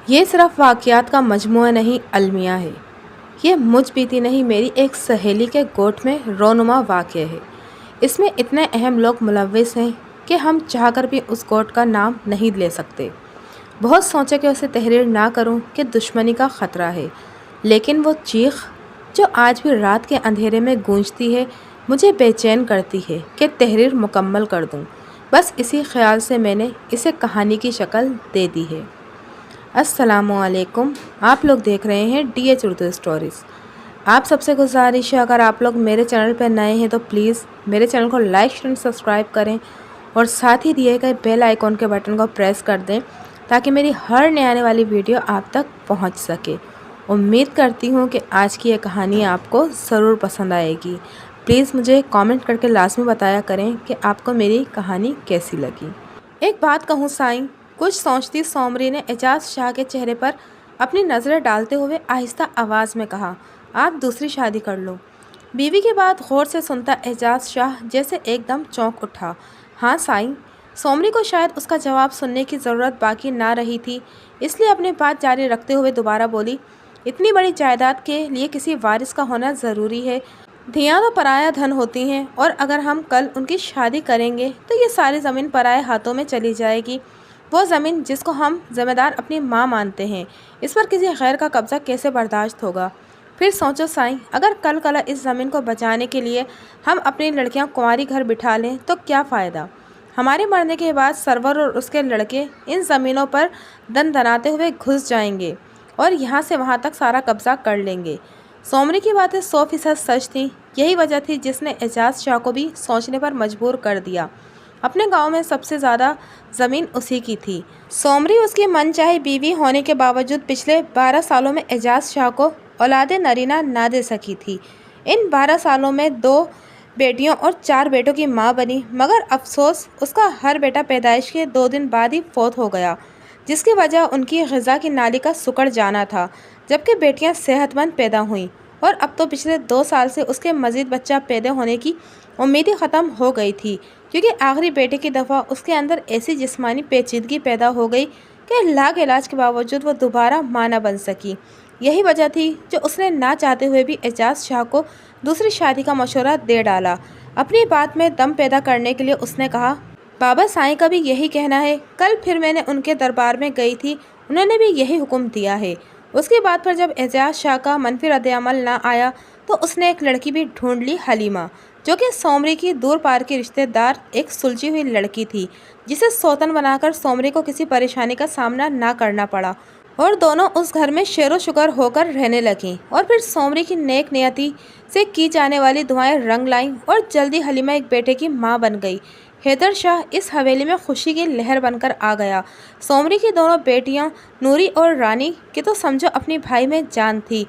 یہ صرف واقعات کا مجموعہ نہیں المیہ ہے، یہ مجھ بیتی نہیں میری ایک سہیلی کے گوٹ میں رونما واقعہ ہے۔ اس میں اتنے اہم لوگ ملوث ہیں کہ ہم چاہ کر بھی اس گوٹ کا نام نہیں لے سکتے۔ بہت سوچا کہ اسے تحریر نہ کروں کہ دشمنی کا خطرہ ہے، لیکن وہ چیخ جو آج بھی رات کے اندھیرے میں گونجتی ہے مجھے بے چین کرتی ہے کہ تحریر مکمل کر دوں۔ بس اسی خیال سے میں نے اسے کہانی کی شکل دے دی ہے۔ السلام علیکم، آپ لوگ دیکھ رہے ہیں ڈی ایچ اردو اسٹوریز۔ آپ سب سے گزارش ہے اگر آپ لوگ میرے چینل پہ نئے ہیں تو پلیز میرے چینل کو لائک شیئر سبسکرائب کریں اور ساتھ ہی دیے گئے بیل آئیکن کے بٹن کو پریس کر دیں تاکہ میری ہر نئے آنے والی ویڈیو آپ تک پہنچ سکے۔ امید کرتی ہوں کہ آج کی یہ کہانی آپ کو ضرور پسند آئے گی۔ پلیز مجھے کامنٹ کر کے لازمی بتایا کریں کہ آپ کو میری کہانی کیسی لگی۔ ایک بات کہوں سائیں، کچھ سوچتی سومری نے اعجاز شاہ کے چہرے پر اپنی نظریں ڈالتے ہوئے آہستہ آواز میں کہا، آپ دوسری شادی کر لو۔ بیوی کی بات غور سے سنتا اعجاز شاہ جیسے ایک دم چونک اٹھا۔ ہاں سائیں۔ سومری کو شاید اس کا جواب سننے کی ضرورت باقی نہ رہی تھی، اس لیے اپنی بات جاری رکھتے ہوئے دوبارہ بولی، اتنی بڑی جائیداد کے لیے کسی وارث کا ہونا ضروری ہے۔ دھیاں تو پرایا دھن ہوتی ہیں، اور اگر ہم کل ان کی شادی کریں گے تو یہ ساری زمین پرائے ہاتھوں میں چلی جائے گی۔ وہ زمین جس کو ہم ذمہ دار اپنی ماں مانتے ہیں، اس پر کسی غیر کا قبضہ کیسے برداشت ہوگا؟ پھر سوچو سائیں، اگر کل کلا اس زمین کو بچانے کے لیے ہم اپنی لڑکیاں کنواری گھر بٹھا لیں تو کیا فائدہ؟ ہمارے مرنے کے بعد سرور اور اس کے لڑکے ان زمینوں پر دن دناتے ہوئے گھس جائیں گے اور یہاں سے وہاں تک سارا قبضہ کر لیں گے۔ سومری کی باتیں 100% سچ تھیں۔ یہی وجہ تھی جس نے اعجاز شاہ کو بھی سوچنے پر مجبور کر دیا۔ اپنے گاؤں میں سب سے زیادہ زمین اسی کی تھی۔ سومری اس کی من چاہی بیوی ہونے کے باوجود پچھلے 12 سالوں میں اعجاز شاہ کو اولاد نرینہ نہ دے سکی تھی۔ ان 12 سالوں میں 2 بیٹیوں اور 4 بیٹوں کی ماں بنی، مگر افسوس اس کا ہر بیٹا پیدائش کے 2 دن بعد ہی فوت ہو گیا، جس کی وجہ ان کی غذا کی نالی کا سکڑ جانا تھا، جبکہ بیٹیاں صحت مند پیدا ہوئیں، اور اب تو پچھلے 2 سال سے اس کے مزید بچہ پیدا ہونے کی امید ہی ختم ہو گئی تھی، کیونکہ آخری بیٹے کی دفعہ اس کے اندر ایسی جسمانی پیچیدگی پیدا ہو گئی کہ لاکھ علاج کے باوجود وہ دوبارہ ماں نہ بن سکی۔ یہی وجہ تھی جو اس نے نہ چاہتے ہوئے بھی اعجاز شاہ کو دوسری شادی کا مشورہ دے ڈالا۔ اپنی بات میں دم پیدا کرنے کے لیے اس نے کہا، بابا سائیں کا بھی یہی کہنا ہے، کل پھر میں نے ان کے دربار میں گئی تھی، انہوں نے بھی یہی حکم دیا ہے۔ اس کی بات پر جب اعجاز شاہ کا منفی رد عمل نہ آیا تو اس نے ایک لڑکی بھی ڈھونڈ لی، حلیمہ، جو کہ سومری کی دور پار کی رشتہ دار ایک سلجھی ہوئی لڑکی تھی، جسے سوتن بنا کر سومری کو کسی پریشانی کا سامنا نہ کرنا پڑا، اور دونوں اس گھر میں شیر و شکر ہو کر رہنے لگیں، اور پھر سومری کی نیک نیتی سے کی جانے والی دعائیں رنگ لائیں اور جلدی حلیمہ ایک بیٹے کی ماں بن گئی۔ حیدر شاہ اس حویلی میں خوشی کی لہر بن کر آ گیا۔ سومری کی دونوں بیٹیاں نوری اور رانی کی تو سمجھو اپنی بھائی میں جان تھی۔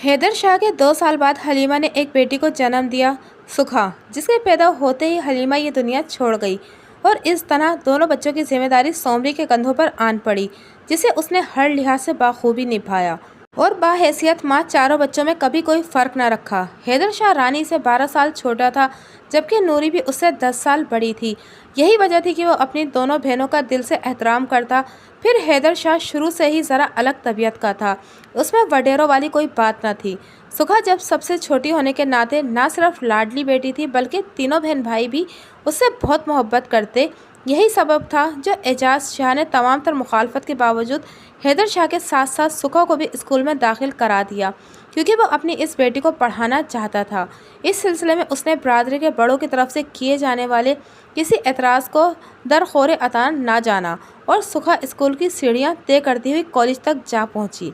حیدر شاہ کے 2 سال بعد حلیمہ نے ایک بیٹی کو جنم دیا، سکھا، جس کے پیدا ہوتے ہی حلیمہ یہ دنیا چھوڑ گئی، اور اس طرح دونوں بچوں کی ذمہ داری سومری کے کندھوں پر آن پڑی، جسے اس نے ہر لحاظ سے بخوبی نبھایا، اور باحیثیت ماں چاروں بچوں میں کبھی کوئی فرق نہ رکھا۔ حیدر شاہ رانی سے 12 سال چھوٹا تھا، جبکہ نوری بھی اس سے 10 سال بڑی تھی۔ یہی وجہ تھی کہ وہ اپنی دونوں بہنوں کا دل سے احترام کرتا۔ پھر حیدر شاہ شروع سے ہی ذرا الگ طبیعت کا تھا، اس میں وڈیروں والی کوئی بات نہ تھی۔ سکھا جب سب سے چھوٹی ہونے کے ناطے نہ صرف لاڈلی بیٹی تھی بلکہ تینوں بہن بھائی بھی اس سے بہت محبت کرتے۔ یہی سبب تھا جو اعجاز شاہ نے تمام تر مخالفت کے باوجود حیدر شاہ کے ساتھ ساتھ سکھا کو بھی اسکول میں داخل کرا دیا، کیونکہ وہ اپنی اس بیٹی کو پڑھانا چاہتا تھا۔ اس سلسلے میں اس نے برادری کے بڑوں کی طرف سے کیے جانے والے کسی اعتراض کو درخور عطا نہ جانا، اور سکھا اسکول کی سیڑھیاں طے کرتی ہوئی کالج تک جا پہنچی۔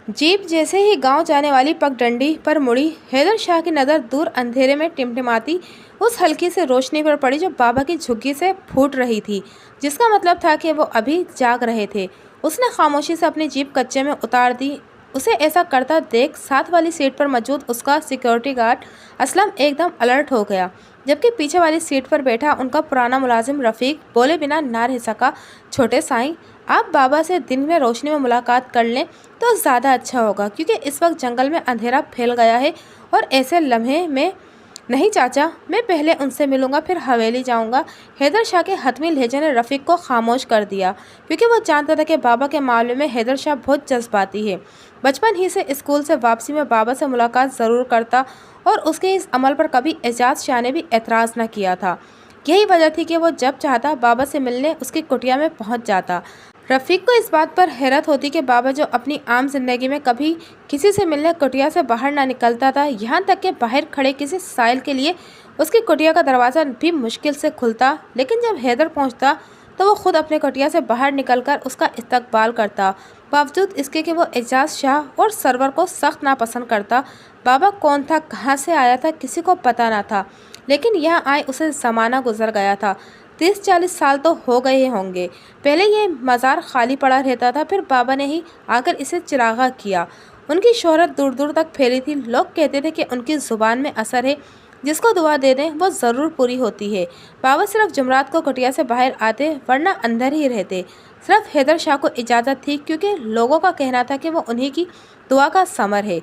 جیپ جیسے ہی گاؤں جانے والی پگڈنڈی پر مڑی، حیدر شاہ کی نظر دور اندھیرے میں ٹمٹماتی اس ہلکی سے روشنی پر پڑی جو بابا کی جھگی سے پھوٹ رہی تھی، جس کا مطلب تھا کہ وہ ابھی جاگ رہے تھے۔ اس نے خاموشی سے اپنی جیپ کچے میں اتار دی۔ اسے ایسا کرتا دیکھ ساتھ والی سیٹ پر موجود اس کا سیکیورٹی گارڈ اسلم ایک دم الرٹ ہو گیا، جبکہ پیچھے والی سیٹ پر بیٹھا ان کا پرانا ملازم رفیق بولے بنا نہ رہ سکا، چھوٹے سائیں، آپ بابا سے دن میں روشنی میں ملاقات کر لیں تو زیادہ اچھا ہوگا، کیونکہ اس وقت جنگل میں اندھیرا پھیل گیا ہے اور ایسے لمحے میں نہیں چاچا، میں پہلے ان سے ملوں گا، پھر حویلی جاؤں گا۔ حیدر شاہ کے حتمی لہجے نے رفیق کو خاموش کر دیا، کیونکہ وہ جانتا تھا کہ بابا کے معاملے میں حیدر شاہ بہت جذباتی ہے۔ بچپن ہی سے اسکول سے واپسی میں بابا سے ملاقات ضرور کرتا، اور اس کے اس عمل پر کبھی اعجاز شاہ نے بھی اعتراض نہ کیا تھا۔ یہی وجہ تھی کہ وہ جب چاہتا بابا سے ملنے اس کی کٹیا میں پہنچ جاتا۔ رفیق کو اس بات پر حیرت ہوتی کہ بابا جو اپنی عام زندگی میں کبھی کسی سے ملنے کٹیا سے باہر نہ نکلتا تھا، یہاں تک کہ باہر کھڑے کسی سائل کے لیے اس کی کٹیا کا دروازہ بھی مشکل سے کھلتا، لیکن جب حیدر پہنچتا تو وہ خود اپنے کٹیا سے باہر نکل کر اس کا استقبال کرتا، باوجود اس کے کہ وہ اعجاز شاہ اور سرور کو سخت ناپسند کرتا۔ بابا کون تھا، کہاں سے آیا تھا، کسی کو پتہ نہ تھا، لیکن یہاں آئے اسے زمانہ گزر گیا تھا۔ 30-40 سال تو ہو گئے ہوں گے۔ پہلے یہ مزار خالی پڑا رہتا تھا، پھر بابا نے ہی آ کر اسے چراغاں کیا۔ ان کی شہرت دور دور تک پھیلی تھی۔ لوگ کہتے تھے کہ ان کی زبان میں اثر ہے، جس کو دعا دے دیں وہ ضرور پوری ہوتی ہے۔ بابا صرف جمعرات کو کٹیا سے باہر آتے، ورنہ اندر ہی رہتے۔ صرف حیدر شاہ کو اجازت تھی، کیونکہ لوگوں کا کہنا تھا کہ وہ انہی کی دعا کا ثمر ہے۔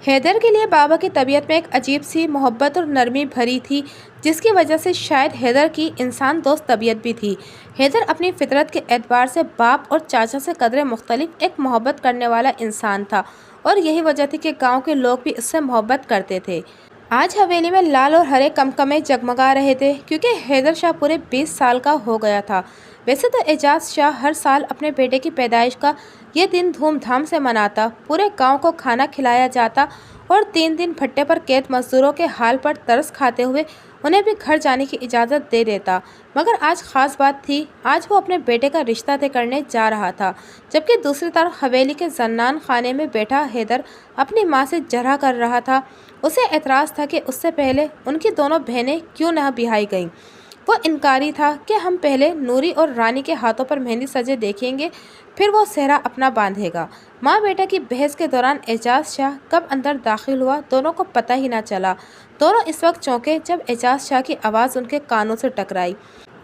حیدر کے لیے بابا کی طبیعت میں ایک عجیب سی محبت اور نرمی بھری تھی، جس کی وجہ سے شاید حیدر کی انسان دوست طبیعت بھی تھی۔ حیدر اپنی فطرت کے اعتبار سے باپ اور چاچا سے قدرے مختلف ایک محبت کرنے والا انسان تھا، اور یہی وجہ تھی کہ گاؤں کے لوگ بھی اس سے محبت کرتے تھے۔ آج حویلی میں لال اور ہرے کمکمے جگمگا رہے تھے، کیونکہ حیدر شاہ پورے 20 سال کا ہو گیا تھا۔ ویسے تو اعجاز شاہ ہر سال اپنے بیٹے کی پیدائش کا یہ دن دھوم دھام سے مناتا، پورے گاؤں کو کھانا کھلایا جاتا، اور 3 دن بھٹے پر قید مزدوروں کے حال پر ترس کھاتے ہوئے انہیں بھی گھر جانے کی اجازت دے دیتا۔ مگر آج خاص بات تھی، آج وہ اپنے بیٹے کا رشتہ طے کرنے جا رہا تھا، جبکہ دوسری طرف حویلی کے زنان خانے میں بیٹھا حیدر اپنی ماں سے جھگڑا کر رہا تھا۔ اسے اعتراض تھا کہ اس سے پہلے ان کی دونوں بہنیں کیوں نہ بیاہی گئیں۔ وہ انکاری تھا کہ ہم پہلے نوری اور رانی کے ہاتھوں پر مہندی سجے دیکھیں گے، پھر وہ سہرا اپنا باندھے گا۔ ماں بیٹا کی بحث کے دوران اعجاز شاہ کب اندر داخل ہوا دونوں کو پتہ ہی نہ چلا۔ دونوں اس وقت چونکے جب اعجاز شاہ کی آواز ان کے کانوں سے ٹکرائی۔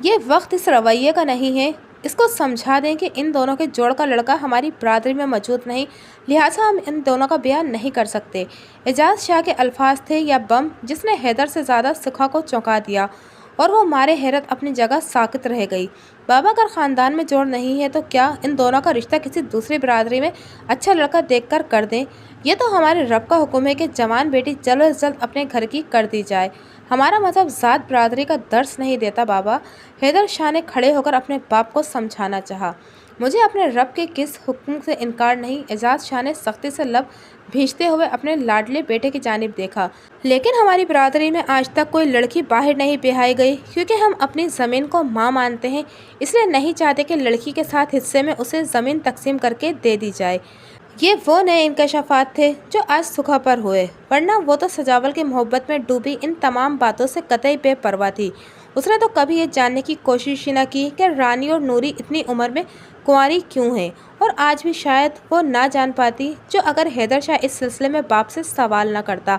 یہ وقت اس رویے کا نہیں ہے، اس کو سمجھا دیں کہ ان دونوں کے جوڑ کا لڑکا ہماری برادری میں موجود نہیں، لہٰذا ہم ان دونوں کا بیاہ نہیں کر سکتے۔ اعجاز شاہ کے الفاظ تھے یا بم جس نے حیدر سے زیادہ سکھا کو چونکا دیا، اور وہ مارے حیرت اپنی جگہ ساکت رہ گئی۔ بابا اگر خاندان میں جوڑ نہیں ہے تو کیا ان دونوں کا رشتہ کسی دوسری برادری میں اچھا لڑکا دیکھ کر دیں؟ یہ تو ہمارے رب کا حکم ہے کہ جوان بیٹی جلد از جلد اپنے گھر کی کر دی جائے۔ ہمارا مذہب ذات برادری کا درس نہیں دیتا بابا۔ حیدر شاہ نے کھڑے ہو کر اپنے باپ کو سمجھانا چاہا۔ مجھے اپنے رب کے کس حکم سے انکار نہیں۔ اعجاز شاہ نے سختی سے لب بھینچتے ہوئے اپنے لاڈلے بیٹے کی جانب دیکھا۔ لیکن ہماری برادری میں آج تک کوئی لڑکی باہر نہیں بیاہی گئی، کیونکہ ہم اپنی زمین کو ماں مانتے ہیں، اس لیے نہیں چاہتے کہ لڑکی کے ساتھ حصے میں اسے زمین تقسیم کر کے دے دی جائے۔ یہ وہ نئے انکشافات تھے جو آج سکھا پر ہوئے، ورنہ وہ تو سجاول کی محبت میں ڈوبی ان تمام باتوں سے قطعی بے پرواہ تھی۔ اس نے تو کبھی یہ جاننے کی کوشش ہی نہ کی کہ رانی اور نوری اتنی عمر میں کنواری کیوں ہیں، اور آج بھی شاید وہ نہ جان پاتی جو اگر حیدر شاہ اس سلسلے میں باپ سے سوال نہ کرتا۔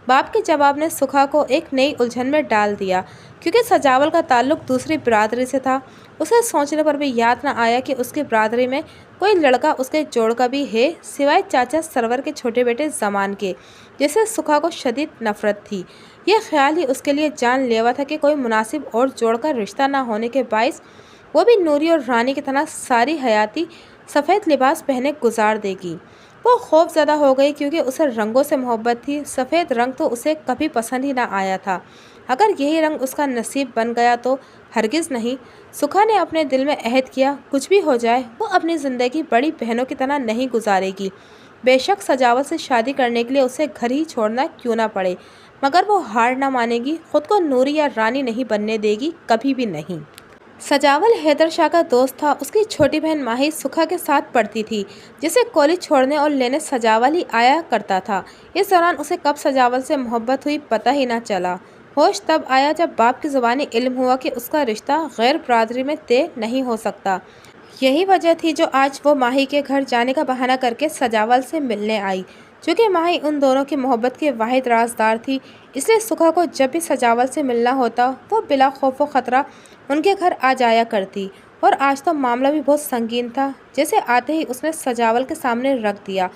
باپ کے جواب نے سکھا کو ایک نئی الجھن میں ڈال دیا، کیونکہ سجاول کا تعلق دوسری برادری سے تھا۔ اسے سوچنے پر بھی یاد نہ آیا کہ اس کی برادری میں کوئی لڑکا اس کے جوڑ کا بھی ہے، سوائے چاچا سرور کے چھوٹے بیٹے زمان کے، جسے سکھا کو شدید نفرت تھی۔ یہ خیال ہی اس کے لیے جان لیوا تھا کہ کوئی مناسب اور جوڑ کا رشتہ نہ ہونے کے باعث وہ بھی نوری اور رانی کی طرح ساری حیاتی سفید لباس پہنے گزار دے گی۔ وہ خوف زدہ ہو گئی، کیونکہ اسے رنگوں سے محبت تھی۔ سفید رنگ تو اسے کبھی پسند ہی نہ آیا تھا۔ اگر یہی رنگ اس کا نصیب بن گیا تو ہرگز نہیں۔ سکھا نے اپنے دل میں عہد کیا، کچھ بھی ہو جائے وہ اپنی زندگی بڑی بہنوں کی طرح نہیں گزارے گی، بے شک سجاول سے شادی کرنے کے لیے اسے گھر ہی چھوڑنا کیوں نہ پڑے، مگر وہ ہار نہ مانے گی، خود کو نوری یا رانی نہیں بننے دے گی، کبھی بھی نہیں۔ سجاول حیدر شاہ کا دوست تھا۔ اس کی چھوٹی بہن ماہی سکھا کے ساتھ پڑھتی تھی، جسے کالج چھوڑنے اور لینے سجاول ہی آیا کرتا تھا۔ اس دوران اسے کب سجاول سے محبت ہوئی پتہ ہی نہ چلا۔ ہوش تب آیا جب باپ کی زبانی علم ہوا کہ اس کا رشتہ غیر برادری میں طے نہیں ہو سکتا۔ یہی وجہ تھی جو آج وہ ماہی کے گھر جانے کا بہانہ کر کے سجاول سے ملنے آئی۔ چونکہ ماہی ان دونوں کی محبت کی واحد رازدار تھی، اس لیے سکھا کو جب بھی سجاول سے ملنا ہوتا وہ بلا خوف و خطرہ ان کے گھر آ جایا کرتی۔ اور آج تو معاملہ بھی بہت سنگین تھا، جیسے آتے ہی اس نے سجاول کے سامنے رکھ دیا۔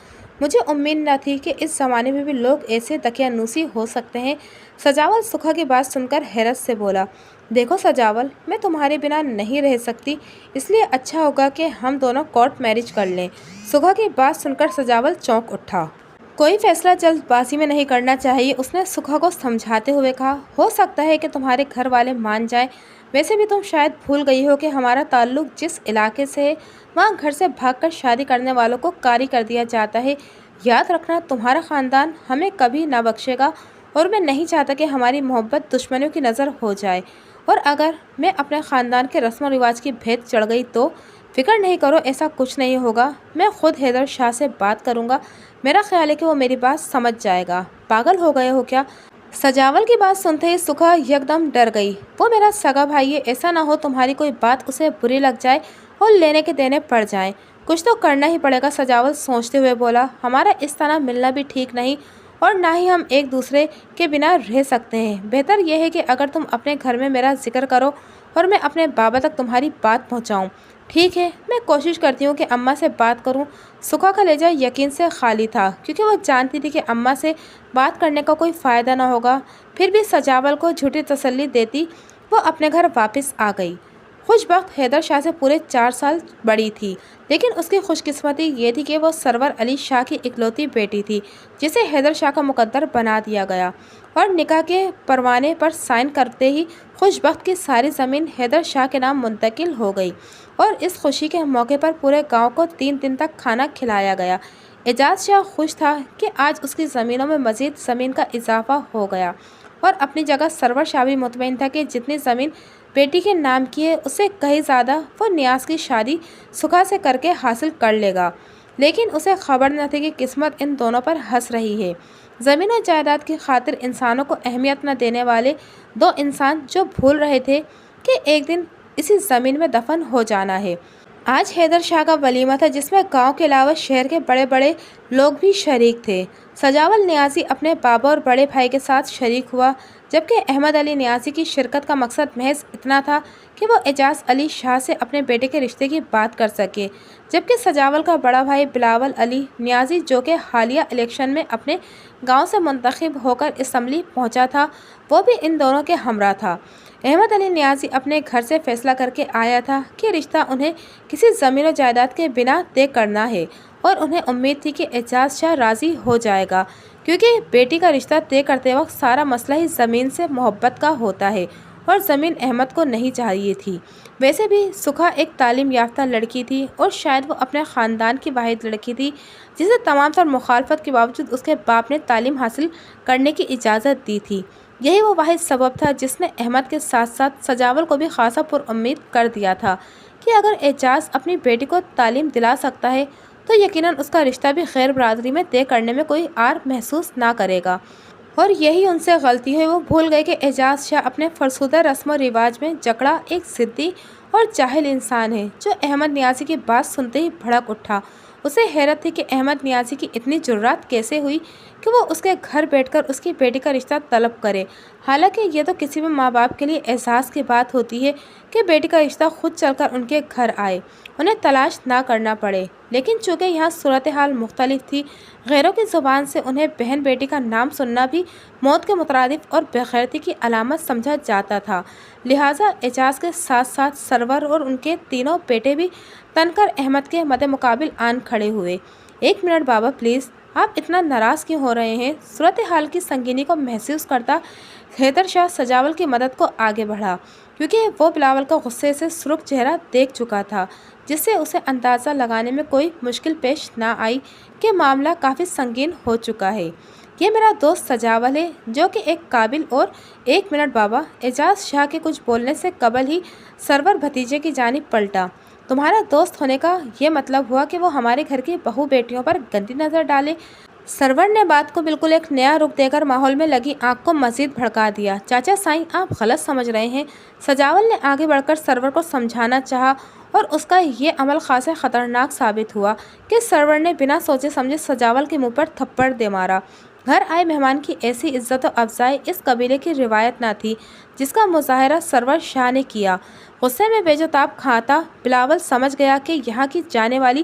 مجھے امید نہ تھی کہ اس زمانے میں بھی لوگ ایسے دقیانوسی ہو سکتے ہیں۔ سجاول سکھا کی بات سن کر حیرت سے بولا، دیکھو سجاول، میں تمہارے بنا نہیں رہ سکتی، اس لیے اچھا ہوگا کہ ہم دونوں کورٹ میرج کر لیں۔ سکھا کی بات سن کر سجاول چونک اٹھا۔ کوئی فیصلہ جلد بازی میں نہیں کرنا چاہیے، اس نے سکھا کو سمجھاتے ہوئے کہا۔ ہو سکتا ہے کہ تمہارے گھر والے مان جائیں، ویسے بھی تم شاید بھول گئی ہو کہ ہمارا تعلق جس علاقے سے ہے وہاں گھر سے بھاگ کر شادی کرنے والوں کو کاری کر دیا جاتا ہے۔ یاد رکھنا، تمہارا خاندان ہمیں کبھی نہ بخشے گا، اور میں نہیں چاہتا کہ ہماری محبت دشمنوں کی نظر ہو جائے، اور اگر میں اپنے خاندان کے رسم و رواج کی بھیت چڑھ گئی تو فکر نہیں کرو، ایسا کچھ نہیں ہوگا۔ میں خود حیدر شاہ سے بات کروں گا، میرا خیال ہے کہ وہ میری بات سمجھ جائے گا۔ پاگل ہو گئے ہو کیا؟ سجاول کی بات سنتے ہی سکھا یکدم ڈر گئی۔ وہ میرا سگا بھائی ہے، ایسا نہ ہو تمہاری کوئی بات اسے بری لگ جائے اور لینے کے دینے پڑ جائیں۔ کچھ تو کرنا ہی پڑے گا، سجاول سوچتے ہوئے بولا۔ ہمارا اس طرح ملنا بھی ٹھیک نہیں، اور نہ ہی ہم ایک دوسرے کے بنا رہ سکتے ہیں۔ بہتر یہ ہے کہ اگر تم اپنے گھر میں میرا ذکر کرو اور میں اپنے بابا تک تمہاری بات پہنچاؤں۔ ٹھیک ہے، میں کوشش کرتی ہوں کہ اماں سے بات کروں۔ سکھا کا لہجہ یقین سے خالی تھا، کیونکہ وہ جانتی تھی کہ اماں سے بات کرنے کا کوئی فائدہ نہ ہوگا۔ پھر بھی سجاول کو جھوٹی تسلی دیتی وہ اپنے گھر واپس آ گئی۔ خوش بخت حیدر شاہ سے پورے 4 سال بڑی تھی، لیکن اس کی خوش قسمتی یہ تھی کہ وہ سرور علی شاہ کی اکلوتی بیٹی تھی، جسے حیدر شاہ کا مقدر بنا دیا گیا، اور نکاح کے پروانے پر سائن کرتے ہی خوش بخت کی ساری زمین حیدر شاہ کے نام منتقل ہو گئی، اور اس خوشی کے موقع پر پورے گاؤں کو 3 دن تک کھانا کھلایا گیا۔ اعجاز شاہ خوش تھا کہ آج اس کی زمینوں میں مزید زمین کا اضافہ ہو گیا، اور اپنی جگہ سرور شاہ بھی مطمئن تھا کہ جتنی زمین بیٹی کے نام کی ہے اس سے کہیں زیادہ وہ نیاز کی شادی سکھا سے کر کے حاصل کر لے گا۔ لیکن اسے خبر نہ تھی کہ قسمت ان دونوں پر ہنس رہی ہے۔ زمین و جائیداد کی خاطر انسانوں کو اہمیت نہ دینے والے 2 انسان جو بھول رہے تھے کہ ایک دن اسی زمین میں دفن ہو جانا ہے۔ آج حیدر شاہ کا ولیمہ تھا، جس میں گاؤں کے علاوہ شہر کے بڑے بڑے لوگ بھی شریک تھے۔ سجاول نیازی اپنے بابا اور بڑے بھائی کے ساتھ شریک ہوا، جبکہ احمد علی نیازی کی شرکت کا مقصد محض اتنا تھا کہ وہ اعجاز علی شاہ سے اپنے بیٹے کے رشتے کی بات کر سکے، جبکہ سجاول کا بڑا بھائی بلاول علی نیازی، جو کہ حالیہ الیکشن میں اپنے گاؤں سے منتخب ہو کر اسمبلی پہنچا تھا، وہ بھی ان دونوں کے ہمراہ تھا۔ احمد علی نیازی اپنے گھر سے فیصلہ کر کے آیا تھا کہ رشتہ انہیں کسی زمین و جائیداد کے بنا طے کرنا ہے، اور انہیں امید تھی کہ اعجاز شاہ راضی ہو جائے گا، کیونکہ بیٹی کا رشتہ طے کرتے وقت سارا مسئلہ ہی زمین سے محبت کا ہوتا ہے، اور زمین احمد کو نہیں چاہیے تھی۔ ویسے بھی سکھا ایک تعلیم یافتہ لڑکی تھی، اور شاید وہ اپنے خاندان کی واحد لڑکی تھی جسے تمام تر مخالفت کے باوجود اس کے باپ نے تعلیم حاصل کرنے کی اجازت دی تھی۔ یہی وہ واحد سبب تھا جس نے احمد کے ساتھ ساتھ سجاول کو بھی خاصا پر امید کر دیا تھا کہ اگر اعجاز اپنی بیٹی کو تعلیم دلا سکتا ہے تو یقیناً اس کا رشتہ بھی خیر برادری میں طے کرنے میں کوئی عار محسوس نہ کرے گا۔ اور یہی ان سے غلطی ہوئی، وہ بھول گئے کہ اعجاز شاہ اپنے فرسودہ رسم و رواج میں جکڑا ایک ضدی اور جاہل انسان ہے، جو احمد نیازی کی بات سنتے ہی بھڑک اٹھا۔ اسے حیرت تھی کہ احمد نیازی کی اتنی جرات کیسے ہوئی کہ وہ اس کے گھر بیٹھ کر اس کی بیٹی کا رشتہ طلب کرے، حالانکہ یہ تو کسی بھی ماں باپ کے لیے اعزاز کی بات ہوتی ہے کہ بیٹی کا رشتہ خود چل کر ان کے گھر آئے، انہیں تلاش نہ کرنا پڑے۔ لیکن چونکہ یہاں صورتحال مختلف تھی، غیروں کی زبان سے انہیں بہن بیٹی کا نام سننا بھی موت کے مترادف اور بےغیرتی کی علامت سمجھا جاتا تھا، لہٰذا اعجاز کے ساتھ ساتھ سرور اور ان کے تینوں بیٹے بھی تن کر احمد کے مد مقابل آن کھڑے ہوئے۔ ایک منٹ بابا پلیز، آپ اتنا ناراض کیوں ہو رہے ہیں؟ صورتحال کی سنگینی کو محسوس کرتا حیدر شاہ سجاول کی مدد کو آگے بڑھا، کیونکہ وہ بلاول کا غصے سے سرخ چہرہ دیکھ چکا تھا، جس سے اسے اندازہ لگانے میں کوئی مشکل پیش نہ آئی کہ معاملہ کافی سنگین ہو چکا ہے۔ یہ میرا دوست سجاول ہے، جو کہ ایک قابل اور ایک منٹ بابا، اعجاز شاہ کے کچھ بولنے سے قبل ہی سرور بھتیجے کی جانب پلٹا۔ تمہارا دوست ہونے کا یہ مطلب ہوا کہ وہ ہمارے گھر کی بہو بیٹیوں پر گندی نظر ڈالے؟ سرور نے بات کو بالکل ایک نیا رخ دے کر ماحول میں لگی آگ کو مزید بھڑکا دیا۔ چاچا سائیں، آپ غلط سمجھ رہے ہیں۔ سجاول نے آگے بڑھ کر سرور کو سمجھانا چاہا، اور اس کا یہ عمل خاصا خطرناک ثابت ہوا کہ سرور نے بنا سوچے سمجھے سجاول کے منہ پر تھپڑ دے مارا۔ گھر آئے مہمان کی ایسی عزت و افزائی اس قبیلے کی روایت نہ تھی جس کا مظاہرہ سرور شاہ نے کیا۔ غصے میں بے جو تاب کھاتا بلاول سمجھ گیا کہ یہاں کی جانے والی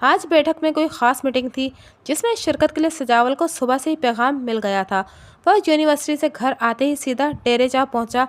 آج بیٹھک میں کوئی خاص میٹنگ تھی جس میں شرکت کے لیے سجاول کو صبح سے ہی پیغام مل گیا تھا۔ وہ یونیورسٹی سے گھر آتے ہی سیدھا ڈیرے جا پہنچا،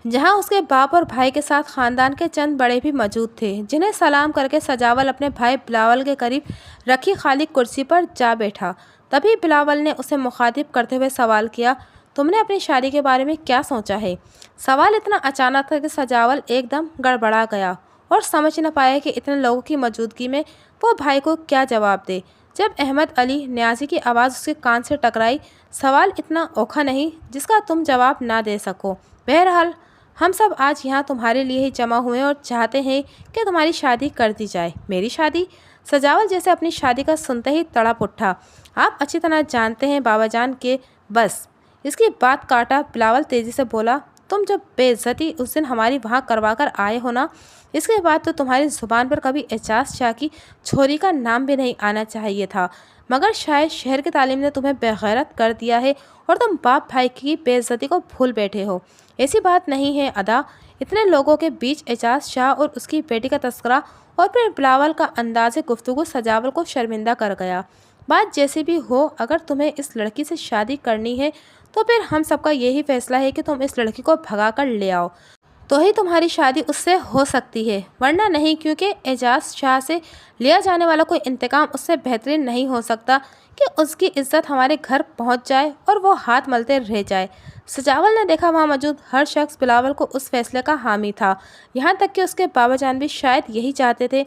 جہاں اس کے باپ اور بھائی کے ساتھ خاندان کے چند بڑے بھی موجود تھے، جنہیں سلام کر کے سجاول اپنے بھائی بلاول کے قریب رکھی خالی کرسی پر جا بیٹھا۔ تبھی بلاول نے اسے مخاطب کرتے ہوئے سوال کیا، تم نے اپنی شادی کے بارے میں کیا سوچا ہے؟ سوال اتنا اچانک تھا کہ سجاول ایک دم گڑبڑا گیا اور سمجھ نہ پایا کہ اتنے لوگوں کی موجودگی میں وہ بھائی کو کیا جواب دے۔ جب احمد علی نیازی کی آواز اس کے کان سے ٹکرائی، سوال اتنا اوکھا نہیں جس کا تم جواب نہ دے سکو۔ بہرحال ہم سب آج یہاں تمہارے لیے ہی جمع ہوئے اور چاہتے ہیں کہ تمہاری شادی کر دی جائے۔ میری شادی؟ سجاول جیسے اپنی شادی کا سنتے ہی تڑپ اٹھا۔ آپ اچھی طرح جانتے ہیں بابا جان کہ بس۔ اس کی بات کاٹا بلاول تیزی سے بولا، تم جو بے عزتی اس دن ہماری وہاں کروا کر آئے ہو نا، اس کے بعد تو تمہاری زبان پر کبھی اعجاز شاہ کی چھوری کا نام بھی نہیں آنا چاہیے تھا، مگر شاید شہر کی تعلیم نے تمہیں بے غیرت کر دیا ہے اور تم باپ بھائی کی بے عزتی کو بھول بیٹھے ہو۔ ایسی بات نہیں ہے ادا۔ اتنے لوگوں کے بیچ اعجاز شاہ اور اس کی بیٹی کا تذکرہ اور پھر بلاول کا انداز گفتگو سجاول کو شرمندہ کر گیا۔ بات جیسی بھی ہو، اگر تمہیں اس لڑکی سے شادی کرنی ہے تو پھر ہم سب کا یہی فیصلہ ہے کہ تم اس لڑکی کو بھگا کر لے آؤ، تو ہی تمہاری شادی اس سے ہو سکتی ہے، ورنہ نہیں، کیونکہ اعجاز شاہ سے لیا جانے والا کوئی انتقام اس سے بہترین نہیں ہو سکتا کہ اس کی عزت ہمارے گھر پہنچ جائے اور وہ ہاتھ ملتے رہ جائے۔ سجاول نے دیکھا وہاں موجود ہر شخص بلاول کو اس فیصلے کا حامی تھا، یہاں تک کہ اس کے بابا جان بھی شاید یہی چاہتے تھے،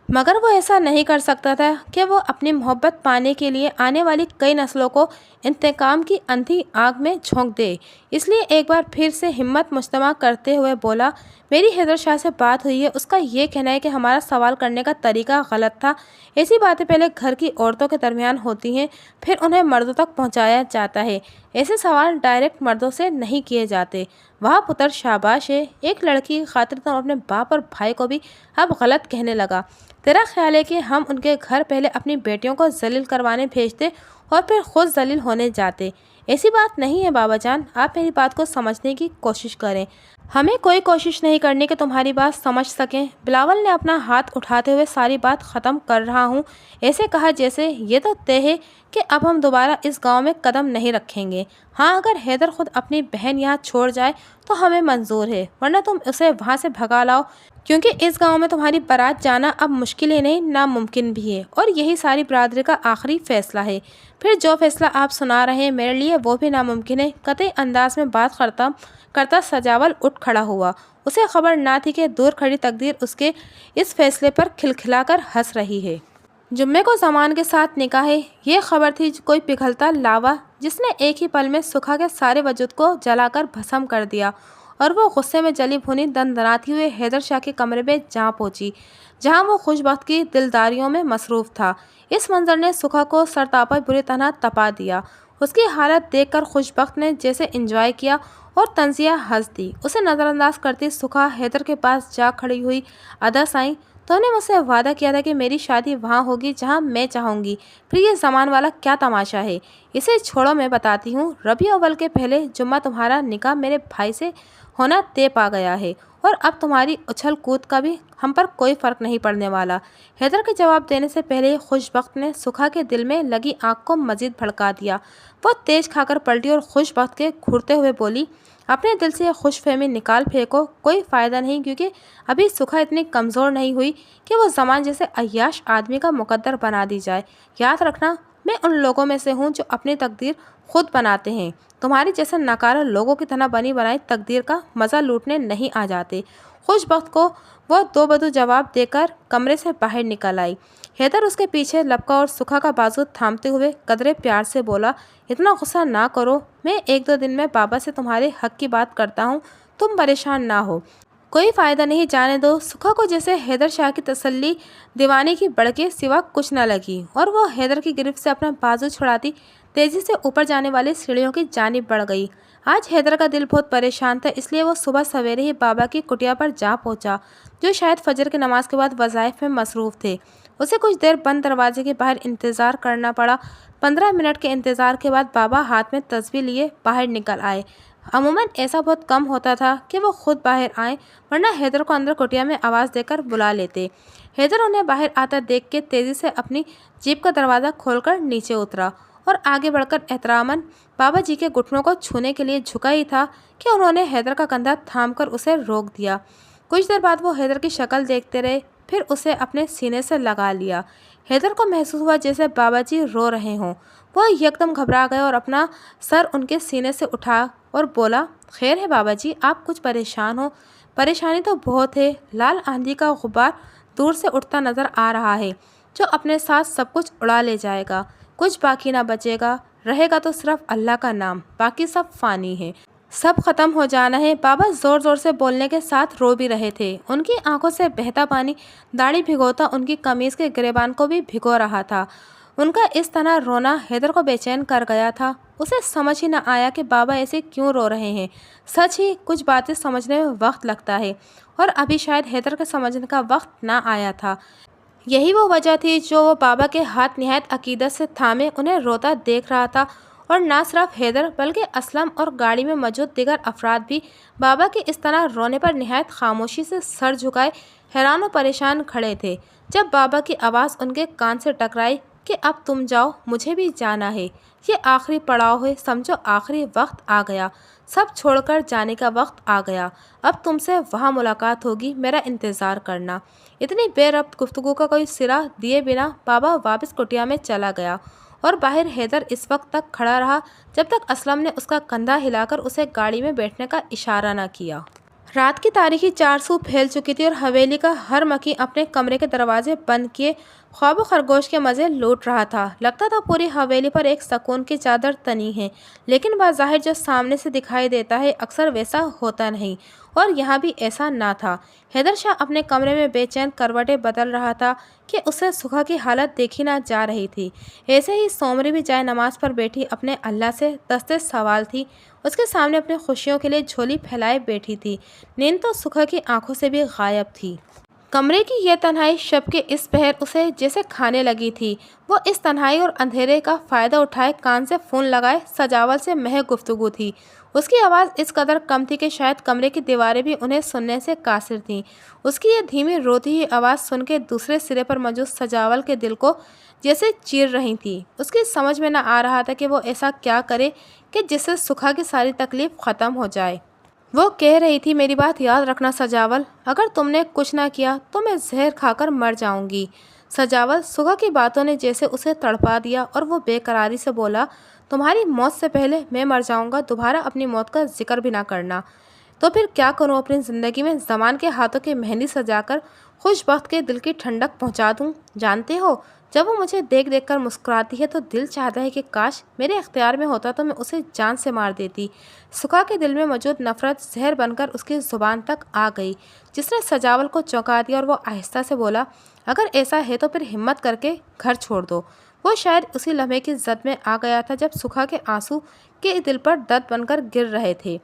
مگر وہ ایسا نہیں کر سکتا تھا کہ وہ اپنی محبت پانے کے لیے آنے والی کئی نسلوں کو انتقام کی اندھی آگ میں جھونک دے۔ اس لیے ایک بار پھر سے ہمت مجتمع کرتے ہوئے بولا، میری حیدر شاہ سے بات ہوئی ہے، اس کا یہ کہنا ہے کہ ہمارا سوال کرنے کا طریقہ غلط تھا۔ ایسی باتیں پہلے گھر کی عورتوں کے درمیان ہوتی ہیں، پھر انہیں مردوں تک پہنچایا جاتا ہے۔ ایسے سوال ڈائریکٹ مردوں سے نہیں کیے جاتے۔ واہ پتر، شاباش ہے، ایک لڑکی کی خاطر تم اپنے باپ اور بھائی کو بھی اب غلط کہنے لگا۔ تیرا خیال ہے کہ ہم ان کے گھر پہلے اپنی بیٹیوں کو ذلیل کروانے بھیجتے اور پھر خود ذلیل ہونے جاتے؟ ایسی بات نہیں ہے بابا جان، آپ میری بات کو سمجھنے کی کوشش کریں۔ ہمیں کوئی کوشش نہیں کرنی کہ تمہاری بات سمجھ سکیں۔ بلاول نے اپنا ہاتھ اٹھاتے ہوئے ساری بات ختم کر رہا ہوں ایسے کہا جیسے یہ تو طے ہے کہ اب ہم دوبارہ اس گاؤں میں قدم نہیں رکھیں گے۔ ہاں، اگر حیدر خود اپنی بہن یہاں چھوڑ جائے تو ہمیں منظور ہے، ورنہ تم اسے وہاں سے بھگا لاؤ، کیونکہ اس گاؤں میں تمہاری بارات جانا اب مشکل ہی نہیں ناممکن بھی ہے، اور یہی ساری برادری کا آخری فیصلہ ہے۔ پھر جو فیصلہ آپ سنا رہے ہیں میرے لیے وہ بھی ناممکن ہے۔ قطعی انداز میں بات ختم کرتا سجاول اٹھ کھڑا ہوا۔ اسے خبر نہ تھی کہ دور کھڑی تقدیر اس کے اس فیصلے پر کھلکھلا کر ہنس رہی ہے۔ جمعے کو زمان کے ساتھ نکاح ہے، یہ خبر تھی کوئی پگھلتا لاوا جس نے ایک ہی پل میں سکھا کے سارے وجود کو جلا کر بھسم کر دیا، اور وہ غصے میں جلی بھونی دندناتی ہوئے حیدر شاہ کے کمرے میں جا پہنچی، جہاں وہ خوش بخت کی دلداریوں میں مصروف تھا۔ اس منظر نے سکھا کو سرتاپا بری طرح تپا دیا۔ اس کی حالت دیکھ کر خوش بخت نے جیسے انجوائے کیا اور طنزیہ ہنس دی۔ اسے نظر انداز کرتی سکھا حیدر کے پاس جا کھڑی ہوئی، ادا سائیں، تو نے مجھ سے وعدہ کیا تھا کہ میری شادی وہاں ہوگی جہاں میں چاہوں گی، پھر یہ زمان والا کیا تماشا ہے؟ اسے چھوڑو، میں بتاتی ہوں۔ ربیع اول کے پہلے جمعہ تمہارا نکاح میرے بھائی سے ہونا طے پا گیا ہے، اور اب تمہاری اچھل کود کا بھی ہم پر کوئی فرق نہیں پڑنے والا۔ حیدر کے جواب دینے سے پہلے ہی خوش بخت نے سکھا کے دل میں لگی آگ کو مزید بھڑکا دیا۔ وہ تیز کھا کر پلٹی اور خوش بخت کے گھورتے ہوئے بولی، اپنے دل سے یہ خوش فہمی نکال پھینکو، کوئی فائدہ نہیں، کیونکہ ابھی سکھا اتنی کمزور نہیں ہوئی کہ وہ زمان جیسے عیاش آدمی کا مقدر بنا دی جائے۔ یاد رکھنا، میں ان لوگوں میں سے ہوں جو اپنی تقدیر خود بناتے ہیں، تمہاری جیسے ناکارہ لوگوں کی طرح بنی بنائی تقدیر کا مزہ لوٹنے نہیں آ جاتے۔ خوش بخت کو وہ دو بدو جواب دے کر کمرے سے باہر نکل آئی۔ حیدر اس کے پیچھے لپکا اور سکھا کا بازو تھامتے ہوئے قدرے پیار سے بولا، اتنا غصہ نہ کرو، میں ایک دو دن میں بابا سے تمہارے حق کی بات کرتا ہوں، تم پریشان نہ ہو، کوئی فائدہ نہیں، جانے دو۔ سکھا کو جیسے حیدر شاہ کی تسلی دیوانے کی بڑھ کے سوا کچھ نہ لگی، اور وہ حیدر کی گرفت سے اپنا بازو چھڑاتی تیزی سے اوپر جانے والی سیڑھیوں کی جانب بڑھ گئی۔ آج حیدر کا دل بہت پریشان تھا، اس لیے وہ صبح سویرے ہی بابا کی کٹیا پر جا پہنچا، جو شاید فجر کی نماز کے بعد وظائف میں مصروف تھے۔ اسے کچھ دیر بند دروازے کے باہر انتظار کرنا پڑا، 15 منٹ کے انتظار کے بعد بابا ہاتھ میں تسبیح لیے باہر نکل آئے۔ عموماً ایسا بہت کم ہوتا تھا کہ وہ خود باہر آئیں، ورنہ حیدر کو اندر کٹیا میں آواز دے کر بلا لیتے۔ حیدر انہیں باہر آتا دیکھ کے تیزی سے اپنی جیپ کا دروازہ کھول کر نیچے اترا اور آگے بڑھ کر احتراماً بابا جی کے گھٹنوں کو چھونے کے لیے جھکا ہی تھا کہ انہوں نے حیدر کا کندھا تھام کر اسے روک دیا۔ کچھ دیر بعد وہ حیدر کی شکل دیکھتے رہے، پھر اسے اپنے سینے سے لگا لیا۔ حیدر کو محسوس ہوا جیسے بابا جی رو رہے ہوں۔ وہ یکدم گھبرا گئے اور اپنا سر ان کے سینے سے اٹھا اور بولا، خیر ہے بابا جی، آپ کچھ پریشان ہو؟ پریشانی تو بہت ہے، لال آندھی کا غبار دور سے اٹھتا نظر آ رہا ہے جو اپنے ساتھ سب کچھ اڑا لے جائے گا، کچھ باقی نہ بچے گا، رہے گا تو صرف اللہ کا نام، باقی سب فانی ہے، سب ختم ہو جانا ہے۔ بابا زور زور سے بولنے کے ساتھ رو بھی رہے تھے۔ ان کی آنکھوں سے بہتا پانی داڑھی بھگوتا ان کی قمیض کے گریبان کو بھی بھگو رہا تھا۔ ان کا اس طرح رونا حیدر کو بے چین کر گیا تھا۔ اسے سمجھ ہی نہ آیا کہ بابا ایسے کیوں رو رہے ہیں۔ سچ ہی کچھ باتیں سمجھنے میں وقت لگتا ہے اور ابھی شاید حیدر کے سمجھنے کا وقت نہ آیا تھا۔ یہی وہ وجہ تھی جو وہ بابا کے ہاتھ نہایت عقیدت سے تھامے انہیں روتا دیکھ رہا تھا، اور نہ صرف حیدر بلکہ اسلم اور گاڑی میں موجود دیگر افراد بھی بابا کے اس طرح رونے پر نہایت خاموشی سے سر جھکائے حیران و پریشان کھڑے تھے۔ جب بابا کی آواز ان کے کان سے ٹکرائی کہ اب تم جاؤ، مجھے بھی جانا ہے، یہ آخری پڑاؤ ہے، سمجھو آخری وقت آ گیا، سب چھوڑ کر جانے کا وقت آ گیا، اب تم سے وہاں ملاقات ہوگی، میرا انتظار کرنا۔ اتنی بے ربط گفتگو کا کوئی سرا دیے بنا بابا واپس کٹیا میں چلا گیا اور باہر حیدر اس وقت تک کھڑا رہا جب تک اسلم نے اس کا کندھا ہلا کر اسے گاڑی میں بیٹھنے کا اشارہ نہ کیا۔ رات کی تاریکی چار سو پھیل چکی تھی اور حویلی کا ہر مکی اپنے کمرے کے دروازے بند کیے خواب و خرگوش کے مزے لوٹ رہا تھا۔ لگتا تھا پوری حویلی پر ایک سکون کی چادر تنی ہے، لیکن بظاہر جو سامنے سے دکھائی دیتا ہے اکثر ویسا ہوتا نہیں، اور یہاں بھی ایسا نہ تھا۔ حیدر شاہ اپنے کمرے میں بے چین کروٹیں بدل رہا تھا کہ اسے سکھا کی حالت دیکھی نہ جا رہی تھی۔ ایسے ہی سومری بھی جائے نماز پر بیٹھی اپنے اللہ سے دستے سوال تھی، اس کے سامنے اپنی خوشیوں کے لیے جھولی پھیلائے بیٹھی تھی۔ نیند تو سکھا کی آنکھوں سے بھی غائب تھی۔ کمرے کی یہ تنہائی شب کے اس پہر اسے جیسے کھانے لگی تھی۔ وہ اس تنہائی اور اندھیرے کا فائدہ اٹھائے کان سے فون لگائے سجاول سے مہک گفتگو تھی۔ اس کی آواز اس قدر کم تھی کہ شاید کمرے کی دیواریں بھی انہیں سننے سے قاصر تھیں۔ اس کی یہ دھیمی روتی ہوئی آواز سن کے دوسرے سرے پر موجود سجاول کے دل کو جیسے چیر رہی تھی۔ اس کی سمجھ میں نہ آ رہا تھا کہ وہ ایسا کیا کرے کہ جس سے سکھا کی ساری تکلیف ختم ہو جائے۔ وہ کہہ رہی تھی، میری بات یاد رکھنا سجاول، اگر تم نے کچھ نہ کیا تو میں زہر کھا کر مر جاؤں گی۔ سجاول، سکھا کی باتوں نے جیسے اسے تڑپا دیا اور وہ بے قراری سے بولا، تمہاری موت سے پہلے میں مر جاؤں گا، دوبارہ اپنی موت کا ذکر بھی نہ کرنا۔ تو پھر کیا کروں؟ اپنی زندگی میں زمان کے ہاتھوں کی مہندی سجا کر خوش بخت کے دل کی ٹھنڈک پہنچا دوں؟ جانتے ہو، جب وہ مجھے دیکھ دیکھ کر مسکراتی ہے تو دل چاہتا ہے کہ کاش میرے اختیار میں ہوتا تو میں اسے جان سے مار دیتی۔ سکھا کے دل میں موجود نفرت زہر بن کر اس کی زبان تک آ گئی، جس نے سجاول کو چونکا دیا، اور وہ آہستہ سے بولا، اگر ایسا ہے تو پھر ہمت کر کے گھر چھوڑ دو۔ وہ شاید اسی لمحے کی زد میں آ گیا تھا جب سکھا کے آنسو کے دل پر درد بن کر گر رہے تھے۔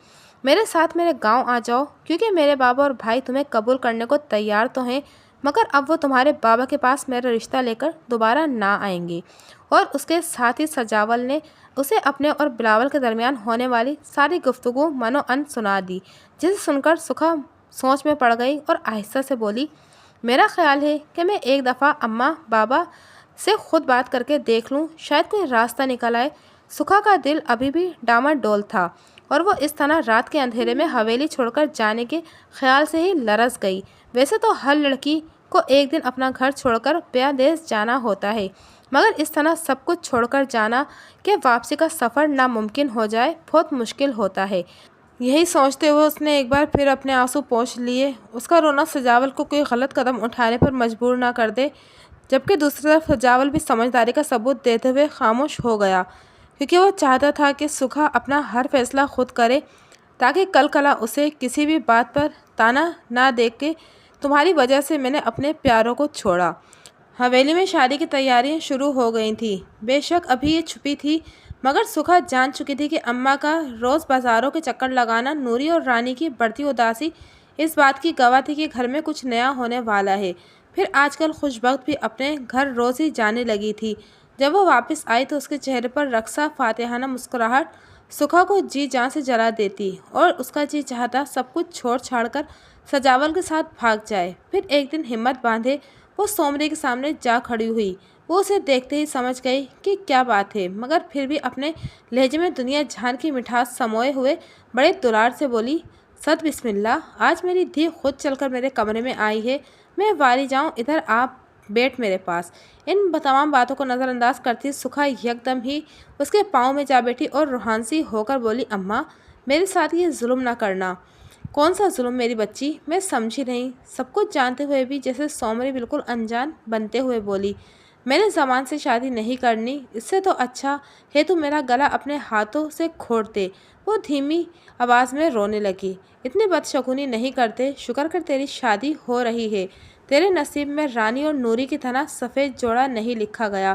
میرے ساتھ میرے گاؤں آ جاؤ، کیونکہ میرے بابا اور بھائی تمہیں قبول کرنے کو تیار تو ہیں، مگر اب وہ تمہارے بابا کے پاس میرا رشتہ لے کر دوبارہ نہ آئیں گے۔ اور اس کے ساتھ ہی سجاول نے اسے اپنے اور بلاول کے درمیان ہونے والی ساری گفتگو منو ان سنا دی، جسے سن کر سکھا سوچ میں پڑ گئی اور آہستہ سے بولی، میرا خیال ہے کہ میں ایک دفعہ اماں بابا سے خود بات کر کے دیکھ لوں، شاید کوئی راستہ نکل آئے۔ سکھا کا دل ابھی بھی ڈاماڈول تھا اور وہ اس طرح رات کے اندھیرے میں حویلی چھوڑ کر جانے کے خیال سے ہی لرز گئی۔ ویسے تو ہر لڑکی کو ایک دن اپنا گھر چھوڑ کر پیا دیس جانا ہوتا ہے، مگر اس طرح سب کچھ چھوڑ کر جانا کہ واپسی کا سفر ناممکن ہو جائے بہت مشکل ہوتا ہے۔ یہی سوچتے ہوئے اس نے ایک بار پھر اپنے آنسو پوچھ لیے، اس کا رونا سجاول کو کوئی غلط قدم اٹھانے پر مجبور نہ کر دے، جبکہ دوسری طرف سجاول بھی سمجھداری کا ثبوت دیتے ہوئے خاموش ہو گیا، کیونکہ وہ چاہتا تھا کہ سکھا اپنا ہر فیصلہ خود کرے، تاکہ کل کلا اسے کسی بھی بات پر تانا نہ دے کہ تمہاری وجہ سے میں نے اپنے پیاروں کو چھوڑا۔ حویلی میں شادی کی تیاریاں شروع ہو گئی تھیں۔ بے شک ابھی یہ چھپی تھی، مگر سکھا جان چکی تھی کہ اماں کا روز بازاروں کے چکر لگانا، نوری اور رانی کی بڑھتی اداسی اس بات کی گواہ تھی کہ گھر میں کچھ نیا ہونے والا ہے۔ پھر آج کل خوش بخت بھی اپنے گھر روز ہی جانے لگی تھی۔ جب وہ واپس آئی تو اس کے چہرے پر رقصہ فاتحانہ مسکراہٹ سکھا کو جی جان سے جلا دیتی اور اس کا جی چاہتا سب کچھ چھوڑ چھاڑ کر سجاول کے ساتھ بھاگ جائے۔ پھر ایک دن ہمت باندھے وہ سومری کے سامنے جا کھڑی ہوئی۔ وہ اسے دیکھتے ہی سمجھ گئی کہ کیا بات ہے، مگر پھر بھی اپنے لہجے میں دنیا جہان کی مٹھاس سموئے ہوئے بڑے دلار سے بولی، ست بسم اللہ، آج میری دھی خود چل کر میرے کمرے میں آئی ہے، میں واری جاؤں، ادھر آپ بیٹھ میرے پاس۔ ان تمام باتوں کو نظر انداز کرتی سکھا یکدم ہی اس کے پاؤں میں جا بیٹھی اور روحانسی ہو کر بولی، اماں میرے ساتھ یہ ظلم نہ کرنا۔ کون سا ظلم میری بچی؟ میں سمجھی نہیں۔ سب کچھ جانتے ہوئے بھی جیسے سومری بالکل انجان بنتے ہوئے بولی، میں نے زمان سے شادی نہیں کرنی، اس سے تو اچھا ہے تو میرا گلا اپنے ہاتھوں سے گھونٹ دے۔ وہ دھیمی آواز میں رونے لگی، اتنی بدشگونی نہیں کرتے، شکر کر تیری شادی ہو رہی ہے، تیرے نصیب میں رانی اور نوری کی طرح سفید جوڑا نہیں لکھا گیا،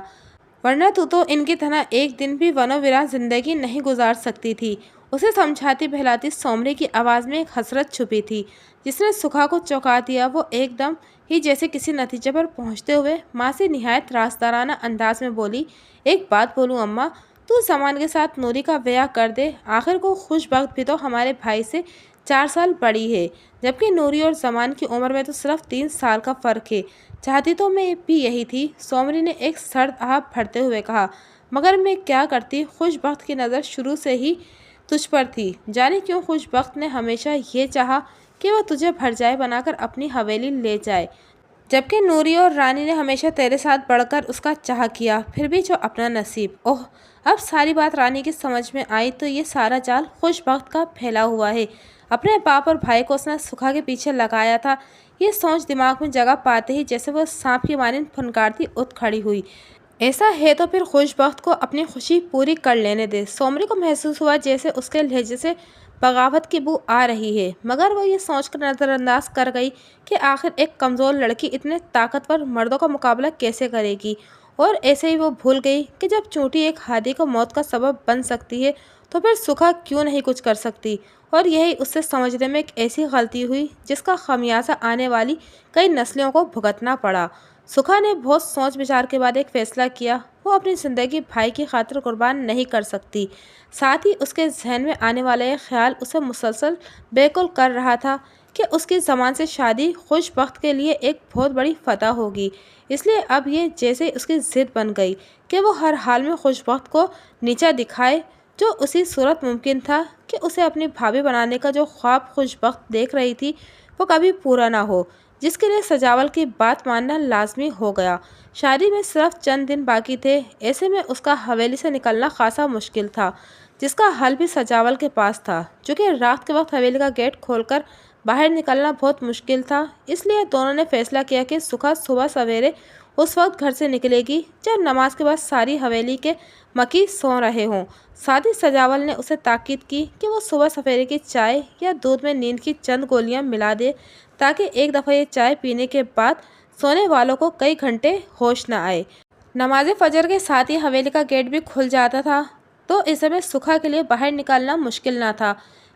ورنہ تو ان کی طرح ایک دن بھی ون و ویران زندگی نہیں گزار سکتی تھی۔ اسے سمجھاتی بہلاتی سومری کی آواز میں ایک حسرت چھپی تھی جس نے سکھا کو چونکا دیا۔ وہ ایک دم ہی جیسے کسی نتیجے پر پہنچتے ہوئے ماں سے نہایت رازدارانہ انداز میں بولی، ایک بات بولوں اماں، تو زمان کے ساتھ نوری کا بیاہ کر دے، آخر کو خوش بخت بھی تو ہمارے بھائی سے 4 سال بڑی ہے، جبکہ نوری اور زمان کی عمر میں تو صرف 3 سال کا فرق ہے۔ چاہتی تو میں بھی یہی تھی، سومری نے ایک سرد آہ بھرتے ہوئے کہا، مگر میں کیا کرتی، خوش بخت کی نظر شروع سے ہی تجھ پر تھی، جانے کیوں خوش بخت نے ہمیشہ یہ چاہا کہ وہ تجھے بھرجائے بنا کر اپنی حویلی لے جائے، جبکہ نوری اور رانی نے ہمیشہ تیرے ساتھ بڑھ کر اس کا چاہ کیا، پھر بھی جو اپنا نصیب۔ اوہ، اب ساری بات رانی کی سمجھ میں آئی، تو یہ سارا جال خوش بخت کا پھیلا ہوا ہے، اپنے باپ اور بھائی کو اس نے سکھا کے پیچھے لگایا تھا۔ یہ سوچ دماغ میں جگہ پاتے ہی جیسے وہ سانپ کی مانند پھنکارتی اٹھ کھڑی ہوئی، ایسا ہے تو پھر خوش بخت کو اپنی خوشی پوری کر لینے دے۔ سومری کو محسوس ہوا جیسے اس کے لہجے سے بغاوت کی بو آ رہی ہے، مگر وہ یہ سوچ کر نظر انداز کر گئی کہ آخر ایک کمزور لڑکی اتنے طاقتور مردوں کا مقابلہ کیسے کرے گی، اور ایسے ہی وہ بھول گئی کہ جب چونٹی ایک ہادی کو موت کا سبب بن سکتی ہے تو پھر سکھا کیوں نہیں کچھ کر سکتی، اور یہی اس سے سمجھنے میں ایک ایسی غلطی ہوئی جس کا خمیازہ آنے والی کئی نسلوں کو بھگتنا پڑا۔ سکھا نے بہت سوچ بچار کے بعد ایک فیصلہ کیا، وہ اپنی زندگی بھائی کی خاطر قربان نہیں کر سکتی۔ ساتھ ہی اس کے ذہن میں آنے والا یہ خیال اسے مسلسل بیکل کر رہا تھا کہ اس کی زمان سے شادی خوش بخت کے لیے ایک بہت بڑی فتح ہوگی، اس لیے اب یہ جیسے اس کی ضد بن گئی کہ وہ ہر حال میں خوش بخت کو نیچا دکھائے۔ جو اسی صورت ممکن تھا کہ اسے اپنی بھابھی بنانے کا جو خواب خوش بخت دیکھ رہی تھی وہ کبھی پورا نہ ہو، جس کے لیے سجاول کی بات ماننا لازمی ہو گیا۔ شادی میں صرف چند دن باقی تھے، ایسے میں اس کا حویلی سے نکلنا خاصا مشکل تھا، جس کا حل بھی سجاول کے پاس تھا، چونکہ رات کے وقت حویلی کا گیٹ کھول کر باہر نکلنا بہت مشکل تھا۔ اس لیے دونوں نے فیصلہ کیا کہ سکھا صبح سویرے اس وقت گھر سے نکلے گی جب نماز کے بعد ساری حویلی کے مکی سو رہے ہوں۔ ساتھ ہی سجاول نے اسے تاکید کی کہ وہ صبح سویرے کی چائے یا دودھ میں نیند کی چند گولیاں ملا دے، تاکہ ایک دفعہ یہ چائے پینے کے بعد سونے والوں کو کئی گھنٹے ہوش نہ آئے۔ نماز فجر کے ساتھ ہی حویلی کا گیٹ بھی کھل جاتا تھا، تو اس میں سکھا کے لیے باہر نکلنا مشکل نہ تھا۔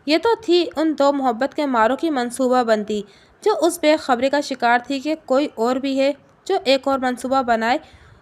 یہ تو تھی ان دو محبت کے ماروں کی منصوبہ بندی، جو اس بے خبری کا شکار تھی کہ کوئی اور بھی ہے جو ایک اور منصوبہ بنائے،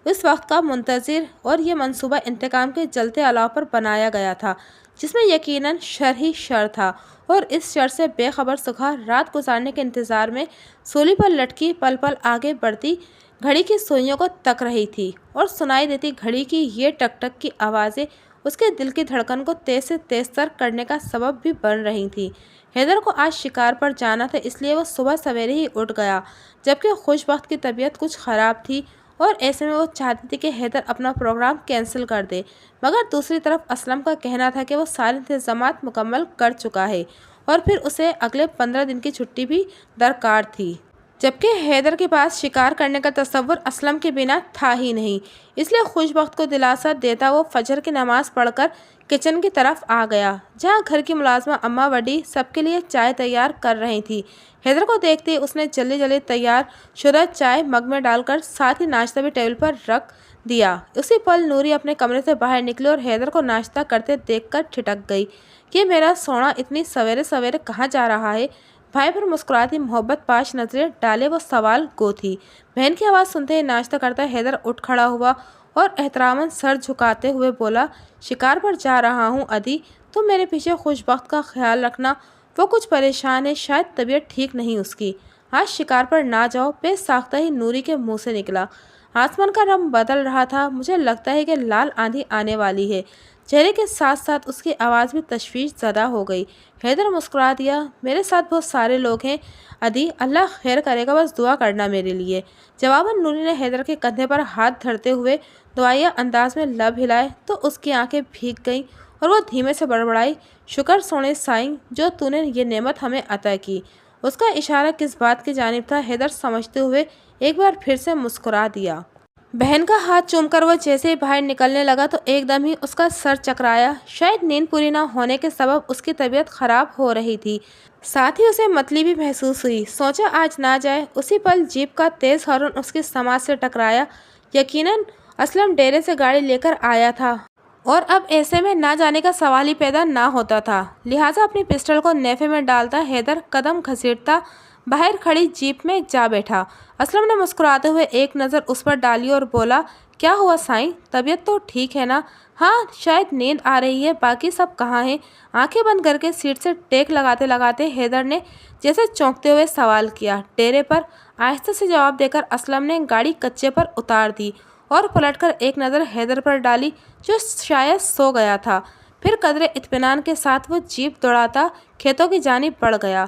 اس وقت کا منتظر، اور یہ منصوبہ انتقام کے جلتے الاؤ پر بنایا گیا تھا جس میں یقیناً شر ہی شر تھا، اور اس شر سے بے خبر سکھا رات گزارنے کے انتظار میں سولی پر لٹکی پل پل آگے بڑھتی گھڑی کی سوئیوں کو تک رہی تھی، اور سنائی دیتی گھڑی کی یہ ٹک ٹک کی آوازیں اس کے دل کی دھڑکن کو تیز سے تیز تر کرنے کا سبب بھی بن رہی تھیں۔ حیدر کو آج شکار پر جانا تھا، اس لیے وہ صبح سویرے ہی اٹھ گیا، جبکہ خوش بخت کی طبیعت کچھ خراب تھی، اور ایسے میں وہ چاہتی تھی کہ حیدر اپنا پروگرام کینسل کر دے، مگر دوسری طرف اسلم کا کہنا تھا کہ وہ سارے انتظامات مکمل کر چکا ہے اور پھر اسے اگلے 15 دن کی چھٹی بھی درکار تھی، جبکہ حیدر کے پاس شکار کرنے کا تصور اسلم کے بنا تھا ہی نہیں۔ اس لیے خوش بخت کو دلاسا دیتا وہ فجر کی نماز پڑھ کر کچن کی طرف آ گیا، جہاں گھر کی ملازمہ اماں وڈی سب کے لیے چائے تیار کر رہی تھی۔ حیدر کو دیکھتے ہی اس نے جلدی جلدی تیار شدہ چائے مگ میں ڈال کر ساتھ ہی ناشتہ بھی ٹیبل پر رکھ دیا۔ اسی پل نوری اپنے کمرے سے باہر نکلی اور حیدر کو ناشتہ کرتے دیکھ کر ٹھٹک گئی کہ میرا سونا اتنی سویرے سویرے کہاں جا رہا ہے؟ بھائی پر مسکراتی محبت پاش نظریں ڈالے وہ سوال گو تھی۔ بہن کی آواز سنتے ہی ناشتہ کرتا حیدر اٹھ کھڑا ہوا اور احتراماً سر جھکاتے ہوئے بولا، شکار پر جا رہا ہوں ادی، تم میرے پیچھے خوش بخت کا خیال رکھنا۔ وہ کچھ پریشان ہے، شاید طبیعت ٹھیک نہیں اس کی۔ آج شکار پر نہ جاؤ، بے ساختہ ہی نوری کے منہ سے نکلا۔ آسمان کا رنگ بدل رہا تھا، مجھے لگتا ہے کہ لال آندھی آنے والی ہے۔ چہرے کے ساتھ ساتھ اس کی آواز بھی تشویش زدہ ہو گئی۔ حیدر مسکرا دیا، میرے ساتھ بہت سارے لوگ ہیں ادی، اللہ خیر کرے گا، بس دعا کرنا میرے لیے۔ جواباً نوری نے حیدر کے کندھے پر ہاتھ دھرتے ہوئے دعائیہ انداز میں لب ہلائے تو اس کی آنکھیں بھیگ گئیں اور وہ دھیمے سے بڑبڑائی، شکر سونے سائیں جو تو نے یہ نعمت ہمیں عطا کی۔ اس کا اشارہ کس بات کی جانب تھا حیدر سمجھتے ہوئے ایک بار پھر سے مسکرا دیا۔ بہن کا ہاتھ چوم کر وہ جیسے ہی باہر نکلنے لگا تو ایک دم ہی اس کا سر چکرایا۔ شاید نیند پوری نہ ہونے کے سبب اس کی طبیعت خراب ہو رہی تھی، ساتھ ہی اسے متلی بھی محسوس ہوئی۔ سوچا آج نہ جائے۔ اسی پل جیپ کا تیز ہارن اس کی سماعت سے ٹکرایا۔ یقیناً اسلم ڈیرے سے گاڑی لے کر آیا تھا اور اب ایسے میں نہ جانے کا سوال ہی پیدا نہ ہوتا تھا، لہٰذا اپنی پسٹل کو نیفے میں ڈالتا حیدر قدم گھسیٹتا باہر کھڑی جیپ میں جا بیٹھا۔ اسلم نے مسکراتے ہوئے ایک نظر اس پر ڈالی اور بولا، کیا ہوا سائیں، طبیعت تو ٹھیک ہے نا؟ ہاں، شاید نیند آ رہی ہے، باقی سب کہاں ہیں؟ آنکھیں بند کر کے سیٹ سے ٹیک لگاتے لگاتے حیدر نے جیسے چونکتے ہوئے سوال کیا۔ ڈیرے پر، آہستہ سے جواب دے کر اسلم نے گاڑی کچے پر اتار دی اور پلٹ کر ایک نظر حیدر پر ڈالی جو شاید سو گیا تھا، پھر قدرے اطمینان کے ساتھ وہ جیپ دوڑاتا کھیتوں کی جانب بڑھ گیا۔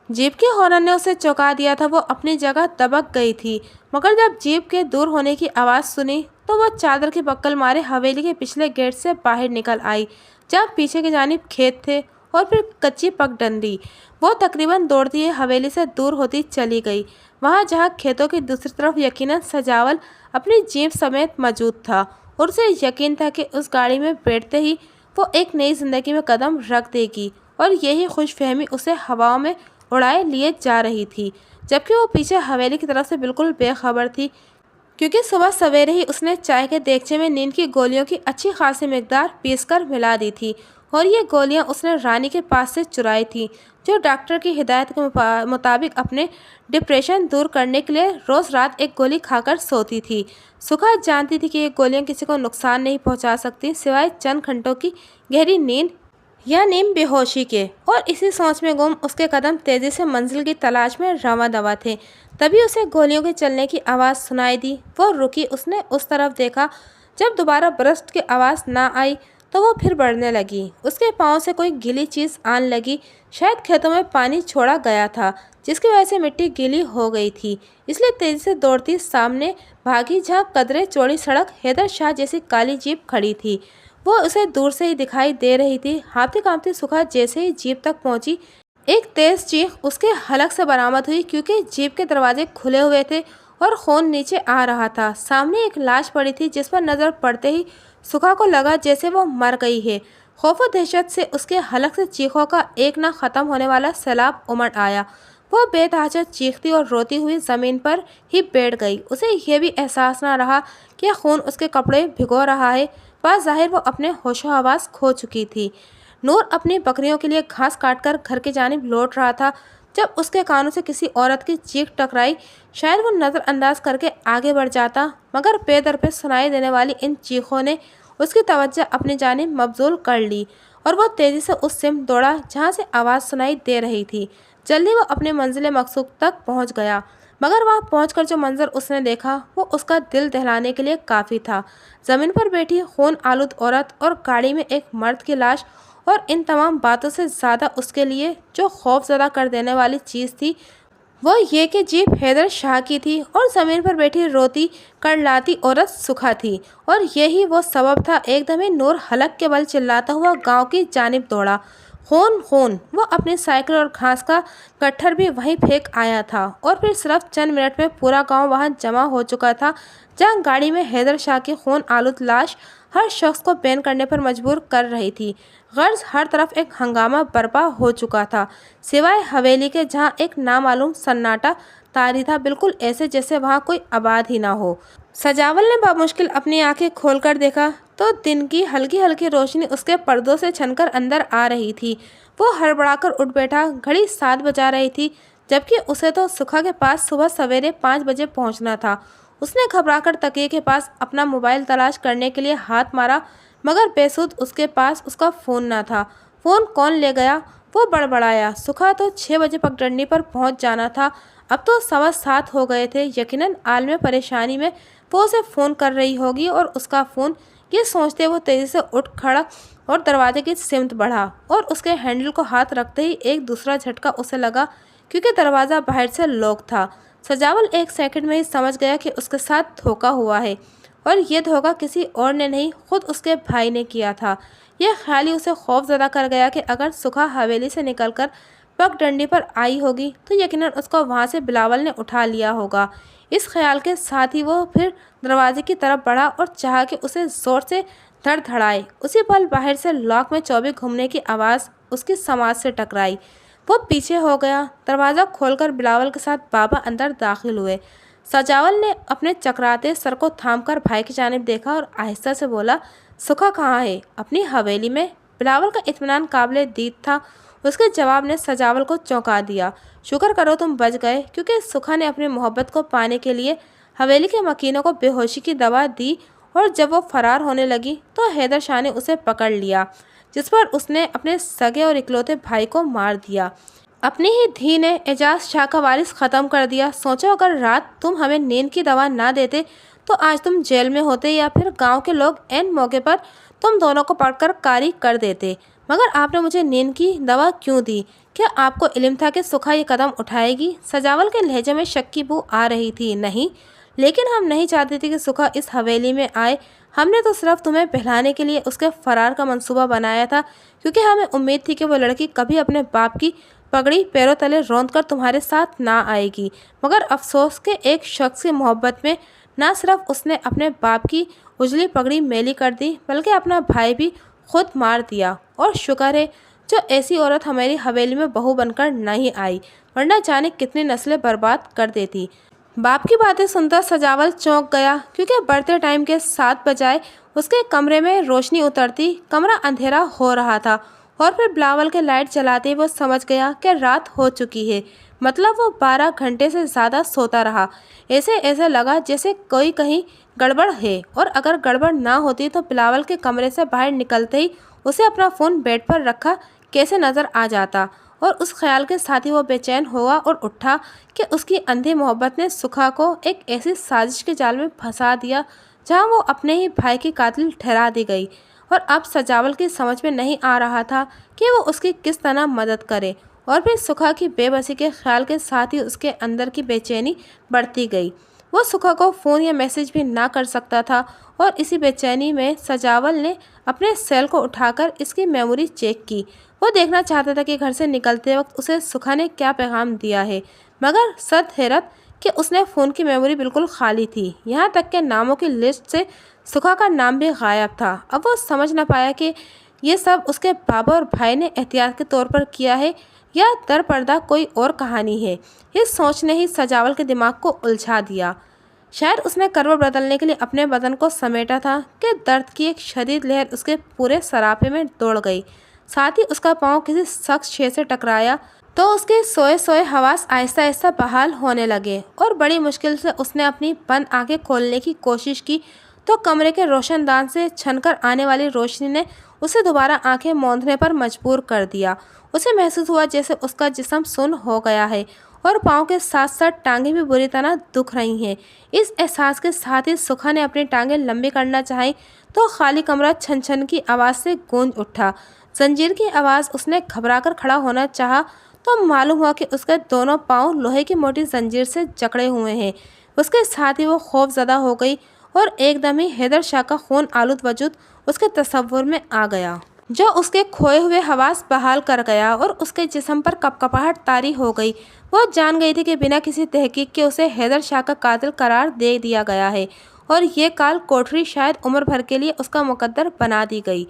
جیپ کے ہارن نے اسے چونکا دیا تھا، وہ اپنی جگہ دبک گئی تھی، مگر جب جیپ کے دور ہونے کی آواز سنی تو وہ چادر کی پکڑ مارے حویلی کے پچھلے گیٹ سے باہر نکل آئی جہاں پیچھے کی جانب کھیت تھے اور پھر کچی پگ ڈنڈی۔ وہ تقریباً دوڑتی ہوئی حویلی سے دور ہوتی چلی گئی، وہاں جہاں کھیتوں کی دوسری طرف یقیناً سجاول اپنی جیپ سمیت موجود تھا اور اسے یقین تھا کہ اس گاڑی میں بیٹھتے ہی وہ ایک نئی زندگی میں قدم رکھ دے گی، اور یہی خوش فہمی اسے ہواؤں میں اڑائے لیے جا رہی تھی، جبکہ وہ پیچھے حویلی کی طرف سے بالکل بے خبر تھی، کیونکہ صبح سویرے ہی اس نے چائے کے دیگچے میں نیند کی گولیوں کی اچھی خاصی مقدار پیس کر ملا دی تھی، اور یہ گولیاں اس نے رانی کے پاس سے چرائی تھیں جو ڈاکٹر کی ہدایت کے مطابق اپنے ڈپریشن دور کرنے کے لیے روز رات ایک گولی کھا کر سوتی تھی۔ سکھا جانتی تھی کہ یہ گولیاں کسی کو نقصان نہیں پہنچا سکتی سوائے چند گھنٹوں کی گہری نیند یا نیم بے ہوشی کے، اور اسی سوچ میں گم اس کے قدم تیزی سے منزل کی تلاش میں رواں دواں تھے۔ تبھی اسے گولیوں کے چلنے کی آواز سنائی دی، وہ رکی، اس نے اس طرف دیکھا، جب دوبارہ برسٹ کی آواز نہ آئی تو وہ پھر بڑھنے لگی۔ اس کے پاؤں سے کوئی گیلی چیز آن لگی، شاید کھیتوں میں پانی چھوڑا گیا تھا جس کی وجہ سے مٹی گیلی ہو گئی تھی، اس لیے تیزی سے دوڑتی سامنے بھاگی جہاں قدرے چوڑی سڑک حیدر شاہ جیسی کالی جیپ کھڑی تھی، وہ اسے دور سے ہی دکھائی دے رہی تھی۔ ہانپتی کانپتی سکھا جیسے ہی جیپ تک پہنچی، ایک تیز چیخ اس کے حلق سے برآمد ہوئی، کیونکہ جیپ کے دروازے کھلے ہوئے تھے اور خون نیچے آ رہا تھا۔ سامنے ایک لاش پڑی تھی جس پر نظر پڑتے ہی سکھا کو لگا جیسے وہ مر گئی ہے۔ خوف و دہشت سے اس کے حلق سے چیخوں کا ایک نہ ختم ہونے والا سیلاب امڑ آیا، وہ بے تحاشا چیختی اور روتی ہوئی زمین پر ہی بیٹھ گئی۔ اسے یہ بھی احساس نہ رہا کہ خون اس کے کپڑے بھگو رہا ہے، بظاہر وہ اپنے ہوش و حواس کھو چکی تھی۔ نور اپنی بکریوں کے لیے گھاس کاٹ کر گھر کی جانب لوٹ رہا تھا جب اس کے کانوں سے کسی عورت کی چیخ ٹکرائی، شاید وہ نظر انداز کر کے آگے بڑھ جاتا، مگر پے در پہ سنائی دینے والی ان چیخوں نے اس کی توجہ اپنی جانب مبذول کر لی اور وہ تیزی سے اس سمت دوڑا جہاں سے آواز سنائی دے رہی تھی۔ جلدی وہ اپنے منزل مقصود تک پہنچ گیا، مگر وہاں پہنچ کر جو منظر اس نے دیکھا وہ اس کا دل دہلانے کے لیے کافی تھا۔ زمین پر بیٹھی خون آلود عورت اور گاڑی میں ایک مرد کی لاش، اور ان تمام باتوں سے زیادہ اس کے لیے جو خوف زدہ کر دینے والی چیز تھی وہ یہ کہ جیپ حیدر شاہ کی تھی اور زمین پر بیٹھی روتی کڑلاتی عورت سکھا تھی، اور یہی وہ سبب تھا۔ ایک دم ہی نور حلق کے بل چلاتا ہوا گاؤں کی جانب دوڑا۔ خون خون، وہ اپنی سائیکل اور گھاس کا گٹھر بھی وہیں پھینک آیا تھا، اور پھر صرف چند منٹ میں پورا گاؤں وہاں جمع ہو چکا تھا جہاں گاڑی میں حیدر شاہ کی خون آلود لاش ہر شخص کو بین کرنے پر مجبور کر رہی تھی۔ غرض ہر طرف ایک ہنگامہ برپا ہو چکا تھا سوائے حویلی کے جہاں ایک نامعلوم سناٹا طاری تھا، بالکل ایسے جیسے وہاں کوئی آباد ہی نہ ہو۔ سجاول نے بمشکل اپنی آنکھیں کھول کر دیکھا تو دن کی ہلکی ہلکی روشنی اس کے پردوں سے چھن کر اندر آ رہی تھی۔ وہ ہڑبڑا کر اٹھ بیٹھا، گھڑی 7 بجا رہی تھی، جبکہ اسے تو سکھا کے پاس صبح سویرے 5 بجے پہنچنا تھا۔ اس نے گھبرا کر تکیے کے پاس اپنا موبائل تلاش کرنے کے لیے ہاتھ مارا، مگر بے سود اس کے پاس اس کا فون نہ تھا۔ فون کون لے گیا؟ وہ بڑبڑایا۔ سکھا تو 6 بجے پگڈنڈی پر پہنچ جانا تھا، اب تو 7:15 ہو گئے تھے۔ یقیناً عالم پریشانی میں وہ اسے فون کر رہی ہوگی اور اس کا فون۔ یہ سوچتے وہ تیزی سے اٹھ کھڑا اور دروازے کی سمت بڑھا، اور اس کے ہینڈل کو ہاتھ رکھتے ہی ایک دوسرا جھٹکا اسے لگا، کیونکہ دروازہ باہر سے لاک تھا۔ سجاول 1 سیکنڈ میں ہی سمجھ گیا کہ اس کے ساتھ دھوکہ ہوا ہے، اور یہ دھوکہ کسی اور نے نہیں، خود اس کے بھائی نے کیا تھا۔ یہ خیال ہی اسے خوف زدہ کر گیا کہ اگر سکھا حویلی سے نکل کر پگڈنڈی پر آئی ہوگی تو یقیناً اس کو وہاں سے بلاول نے اٹھا لیا ہوگا۔ اس خیال کے ساتھ ہی وہ پھر دروازے کی طرف بڑھا اور چاہا کہ اسے زور سے دھڑ دھڑائے۔ اسی پل باہر سے لاک میں چوبی گھومنے کی آواز اس کی سماعت سے ٹکرائی۔ وہ پیچھے ہو گیا۔ دروازہ کھول کر بلاول کے ساتھ بابا اندر داخل ہوئے۔ سجاول نے اپنے چکراتے سر کو تھام کر بھائی کی جانب دیکھا اور آہستہ سے بولا، سکھا کہاں ہے؟ اپنی حویلی میں۔ بلاول کا اطمینان قابل دید تھا۔ اس کے جواب نے سجاول کو چونکا دیا۔ شکر کرو تم بچ گئے، کیونکہ سکھا نے اپنی محبت کو پانے کے لیے حویلی کے مکینوں کو بے ہوشی کی دوا دی، اور جب وہ فرار ہونے لگی تو حیدر شاہ نے اسے پکڑ لیا، جس پر اس نے اپنے سگے اور اکلوتے بھائی کو مار دیا۔ اپنی ہی دھی نے اعجاز شاہ کا وارث ختم کر دیا۔ سوچو اگر رات تم ہمیں نیند کی دوا نہ دیتے تو آج تم جیل میں ہوتے، یا پھر گاؤں کے لوگ عین موقع پر تم دونوں کو پکڑ کر کاری کر دیتے۔ مگر آپ نے مجھے نیند کی دوا کیوں دی؟ کیا آپ کو علم تھا کہ سکھا یہ قدم اٹھائے گی؟ سجاول کے لہجے میں شک کی بو آ رہی تھی۔ نہیں، لیکن ہم نہیں چاہتے تھے کہ سکھا اس حویلی میں آئے۔ ہم نے تو صرف تمہیں بہلانے کے لیے اس کے فرار کا منصوبہ بنایا تھا، کیونکہ ہمیں امید تھی کہ وہ لڑکی کبھی اپنے باپ کی پگڑی پیروں تلے روند کر تمہارے ساتھ نہ آئے گی۔ مگر افسوس کہ ایک شخص کی محبت میں نہ صرف اس نے اپنے باپ کی اجلی پگڑی میلی کر دی، بلکہ اپنا بھائی بھی خود مار دیا۔ اور شکر ہے جو ایسی عورت ہماری حویلی میں بہو بن کر نہیں آئی، ورنہ جانے کتنی نسلیں برباد کر دیتی۔ باپ کی باتیں سنتا سجاول چونک گیا، کیونکہ بڑھتے ٹائم کے 7 بجائے اس کے کمرے میں روشنی اترتی کمرہ اندھیرا ہو رہا تھا، اور پھر بلاول کے لائٹ جلاتے وہ سمجھ گیا کہ رات ہو چکی ہے۔ مطلب وہ 12 گھنٹے سے زیادہ سوتا رہا۔ ایسے لگا جیسے کوئی کہیں گڑبڑ ہے، اور اگر گڑبڑ نہ ہوتی تو بلاول کے کمرے سے باہر نکلتے ہی اسے اپنا فون بیڈ پر رکھا کیسے نظر آ جاتا۔ اور اس خیال کے ساتھ ہی وہ بے چین ہوا اور اٹھا کہ اس کی اندھی محبت نے سکھا کو ایک ایسی سازش کے جال میں پھنسا دیا جہاں وہ اپنے ہی بھائی کی قاتل ٹھہرا دی گئی، اور اب سجاول کی سمجھ میں نہیں آ رہا تھا کہ وہ اس کی کس طرح مدد کرے۔ اور پھر سکھا کی بے بسی کے خیال کے ساتھ ہی اس کے اندر کی بے چینی بڑھتی گئی۔ وہ سکھا کو فون یا میسج بھی نہ کر سکتا تھا، اور اسی بے چینی میں سجاول نے اپنے سیل کو اٹھا کر اس کی میموری چیک کی۔ وہ دیکھنا چاہتا تھا کہ گھر سے نکلتے وقت اسے سکھا نے کیا پیغام دیا ہے، مگر صد حیرت کہ اس نے فون کی میموری بالکل خالی تھی، یہاں تک کہ ناموں کی لسٹ سے سکھا کا نام بھی غائب تھا۔ اب وہ سمجھ نہ پایا کہ یہ سب اس کے بابا اور بھائی نے احتیاط کے طور پر کیا ہے، یا در پردہ کوئی اور کہانی ہے۔ یہ سوچ نے ہی سجاول کے دماغ کو الجھا دیا۔ شاید اس نے کروٹ بدلنے کے لیے اپنے بدن کو سمیٹا تھا کہ درد کی ایک شدید لہر اس کے پورے سراپے میں دوڑ گئی، ساتھ ہی اس کا پاؤں کسی سخت شے سے ٹکرایا تو اس کے سوئے حواس آہستہ آہستہ بحال ہونے لگے، اور بڑی مشکل سے اس نے اپنی بند آنکھیں کھولنے کی کوشش کی تو کمرے کے روشن دان سے چھن کر آنے والی روشنی نے اسے دوبارہ آنکھیں موندنے پر مجبور کر دیا۔ اسے محسوس ہوا جیسے اس کا جسم سن ہو گیا ہے، اور پاؤں کے ساتھ ساتھ ٹانگیں بھی بری طرح دکھ رہی ہیں۔ اس احساس کے ساتھ ہی سکھا نے اپنی ٹانگیں لمبی کرنا چاہیں تو خالی کمرہ چھن چھن کی آواز سے گونج اٹھا۔ زنجیر کی آواز۔ اس نے گھبرا کر کھڑا ہونا چاہا تو معلوم ہوا کہ اس کے دونوں پاؤں لوہے کی موٹی زنجیر سے جکڑے ہوئے ہیں۔ اس کے ساتھ ہی وہ خوف زدہ ہو گئی، اور ایک دم ہی حیدر شاہ کا خون آلود وجود اس کے تصور میں آ گیا، جو اس کے کھوئے ہوئے حواس بحال کر گیا، اور اس کے جسم پر کپکپاہٹ طاری ہو گئی۔ وہ جان گئی تھی کہ بنا کسی تحقیق کے اسے حیدر شاہ کا قاتل قرار دے دیا گیا ہے، اور یہ کال کوٹری شاید عمر بھر کے لیے اس کا مقدر بنا دی گئی۔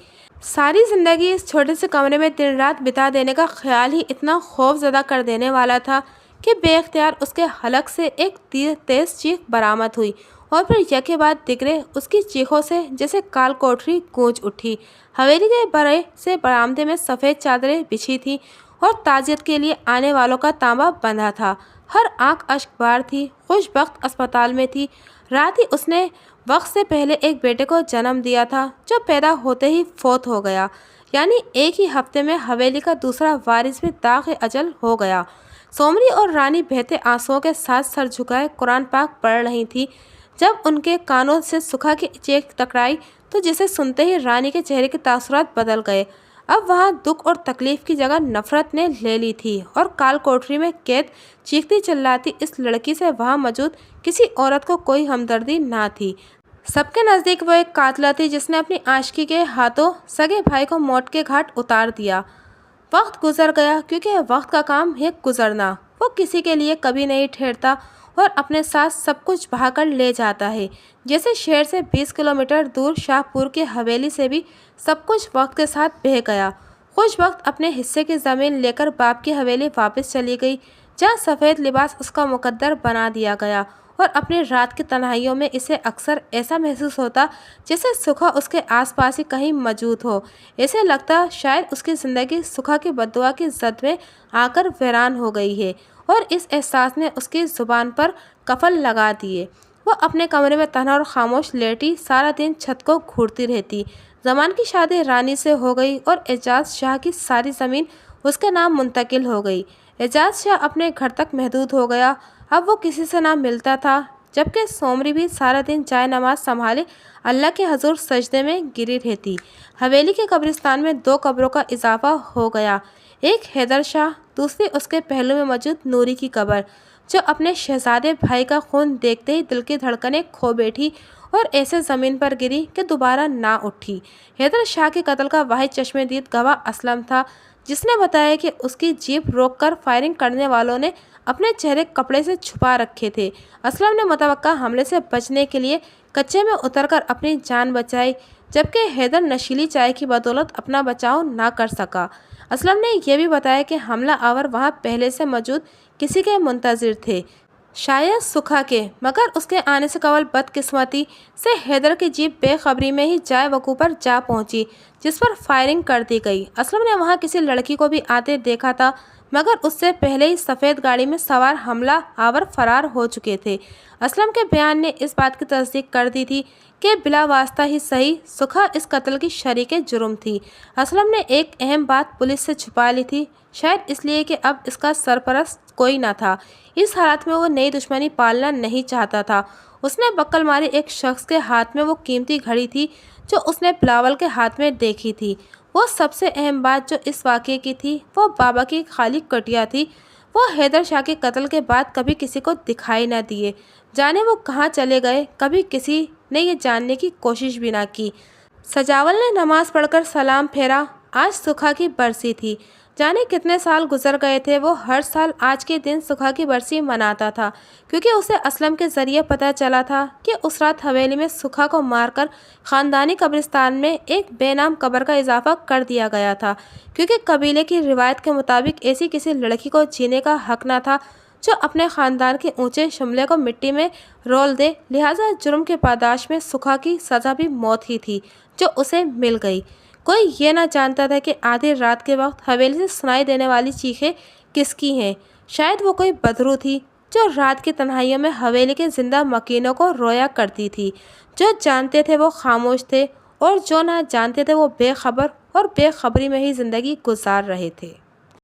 ساری زندگی اس چھوٹے سے کمرے میں دن رات بتا دینے کا خیال ہی اتنا خوف زدہ کر دینے والا تھا کہ بے اختیار اس کے حلق سے ایک تیز چیخ برآمد ہوئی، اور پھر یکے بعد دیگرے اس کی چیخوں سے جیسے کال کوٹری گونج اٹھی۔ حویلی کے بڑے سے برآمدے میں سفید چادریں بچھی تھیں، اور تعزیت کے لیے آنے والوں کا تانبا بندھا تھا۔ ہر آنکھ اشک بار تھی۔ خوش بخت اسپتال میں تھی۔ رات ہی اس نے وقت سے پہلے ایک بیٹے کو جنم دیا تھا جو پیدا ہوتے ہی فوت ہو گیا، یعنی ایک ہی ہفتے میں حویلی کا دوسرا وارث بھی داغ اجل ہو گیا۔ سومری اور رانی بہتے آنسوؤں کے ساتھ سر جھکائے قرآن پاک پڑھ رہی تھی۔ جب ان کے کانوں سے سکھا کی چیخ ٹکرائی تو جسے سنتے ہی رانی کے چہرے کے تاثرات بدل گئے۔ اب وہاں دکھ اور تکلیف کی جگہ نفرت نے لے لی تھی، اور کال کوٹری میں قید چیختی چلاتی اس لڑکی سے وہاں موجود کسی عورت کو کوئی ہمدردی نہ تھی۔ سب کے نزدیک وہ ایک قاتلہ تھی جس نے اپنی عاشقی کے ہاتھوں سگے بھائی کو موت کے گھاٹ اتار دیا۔ وقت گزر گیا، کیونکہ وقت کا کام ہے گزرنا۔ وہ کسی کے لیے کبھی نہیں ٹھہرتا اور اپنے ساتھ سب کچھ بہا کر لے جاتا ہے۔ جیسے شہر سے 20 کلومیٹر دور شاہ پور کی حویلی سے بھی سب کچھ وقت کے ساتھ بہہ گیا۔ خوش بخت اپنے حصے کی زمین لے کر باپ کی حویلی واپس چلی گئی، جہاں سفید لباس اس کا مقدر بنا دیا گیا، اور اپنی رات کی تنہائیوں میں اسے اکثر ایسا محسوس ہوتا جیسے سکھا اس کے آس پاس ہی کہیں موجود ہو۔ اسے لگتا شاید اس کی زندگی سکھا کی بددعا کی زد میں آ کر ویران ہو گئی ہے، اور اس احساس نے اس کی زبان پر قفل لگا دیے۔ وہ اپنے کمرے میں تنہا اور خاموش لیٹی سارا دن چھت کو گھورتی رہتی۔ زمان کی شادی رانی سے ہو گئی اور اعجاز شاہ کی ساری زمین اس کے نام منتقل ہو گئی۔ اعجاز شاہ اپنے گھر تک محدود ہو گیا، اب وہ کسی سے نہ ملتا تھا، جبکہ سومری بھی سارا دن جائے نماز سنبھالے اللہ کے حضور سجدے میں گری رہتی۔ حویلی کے قبرستان میں 2 قبروں کا اضافہ ہو گیا، ایک حیدر شاہ، دوسری اس کے پہلو میں موجود نوری کی قبر، جو اپنے شہزادے بھائی کا خون دیکھتے ہی دل کی دھڑکنیں کھو بیٹھی اور ایسے زمین پر گری کہ دوبارہ نہ اٹھی۔ حیدر شاہ کے قتل کا واحد چشم دید گواہ اسلم تھا، جس نے بتایا کہ اس کی جیپ روک کر فائرنگ کرنے والوں نے اپنے چہرے کپڑے سے چھپا رکھے تھے۔ اسلم نے متوقع حملے سے بچنے کے لیے کچے میں اتر کر اپنی جان بچائی، جبکہ حیدر نشیلی چائے کی بدولت اپنا بچاؤ نہ کر سکا۔ اسلم نے یہ بھی بتایا کہ حملہ آور وہاں پہلے سے موجود کسی کے منتظر تھے، شاید سکھا کے، مگر اس کے آنے سے قبل بدقسمتی سے حیدر کی جیپ بے خبری میں ہی جائے وقوع پر جا پہنچی، جس پر فائرنگ کر دی گئی۔ اسلم نے وہاں کسی لڑکی کو بھی آتے دیکھا تھا، مگر اس سے پہلے ہی سفید گاڑی میں سوار حملہ آور فرار ہو چکے تھے۔ اسلم کے بیان نے اس بات کی تصدیق کر دی تھی کہ بلا واسطہ ہی صحیح سکھا اس قتل کی شریک جرم تھی۔ اسلم نے ایک اہم بات پولیس سے چھپا لی تھی، شاید اس لیے کہ اب اس کا سرپرست کوئی نہ تھا۔ اس حالت میں وہ نئی دشمنی پالنا نہیں چاہتا تھا۔ اس نے بکل ماری ایک شخص کے ہاتھ میں وہ قیمتی گھڑی تھی جو اس نے بلاول کے ہاتھ میں دیکھی تھی۔ وہ سب سے اہم بات جو اس واقعے کی تھی وہ بابا کی خالی کٹیا تھی۔ وہ حیدر شاہ کے قتل کے بعد کبھی کسی کو دکھائی نہ دیے، جانے وہ کہاں چلے گئے، کبھی کسی نے یہ جاننے کی کوشش بھی نہ کی۔ سجاول نے نماز پڑھ کر سلام پھیرا۔ آج سکھا کی برسی تھی۔ جانے کتنے سال گزر گئے تھے، وہ ہر سال آج کے دن سکھا کی برسی مناتا تھا، کیونکہ اسے اسلم کے ذریعے پتہ چلا تھا کہ اس رات حویلی میں سکھا کو مار کر خاندانی قبرستان میں ایک بے نام قبر کا اضافہ کر دیا گیا تھا، کیونکہ قبیلے کی روایت کے مطابق ایسی کسی لڑکی کو جینے کا حق نہ تھا جو اپنے خاندان کے اونچے شملے کو مٹی میں رول دے، لہٰذا جرم کے پاداش میں سکھا کی سزا بھی موت ہی تھی جو اسے مل گئی۔ کوئی یہ نہ جانتا تھا کہ آدھی رات کے وقت حویلی سے سنائی دینے والی چیخیں کس کی ہیں۔ شاید وہ کوئی بدرو تھی جو رات کی تنہائیوں میں حویلی کے زندہ مکینوں کو رویا کرتی تھی۔ جو جانتے تھے وہ خاموش تھے، اور جو نہ جانتے تھے وہ بے خبر اور بے خبری میں ہی زندگی گزار رہے تھے۔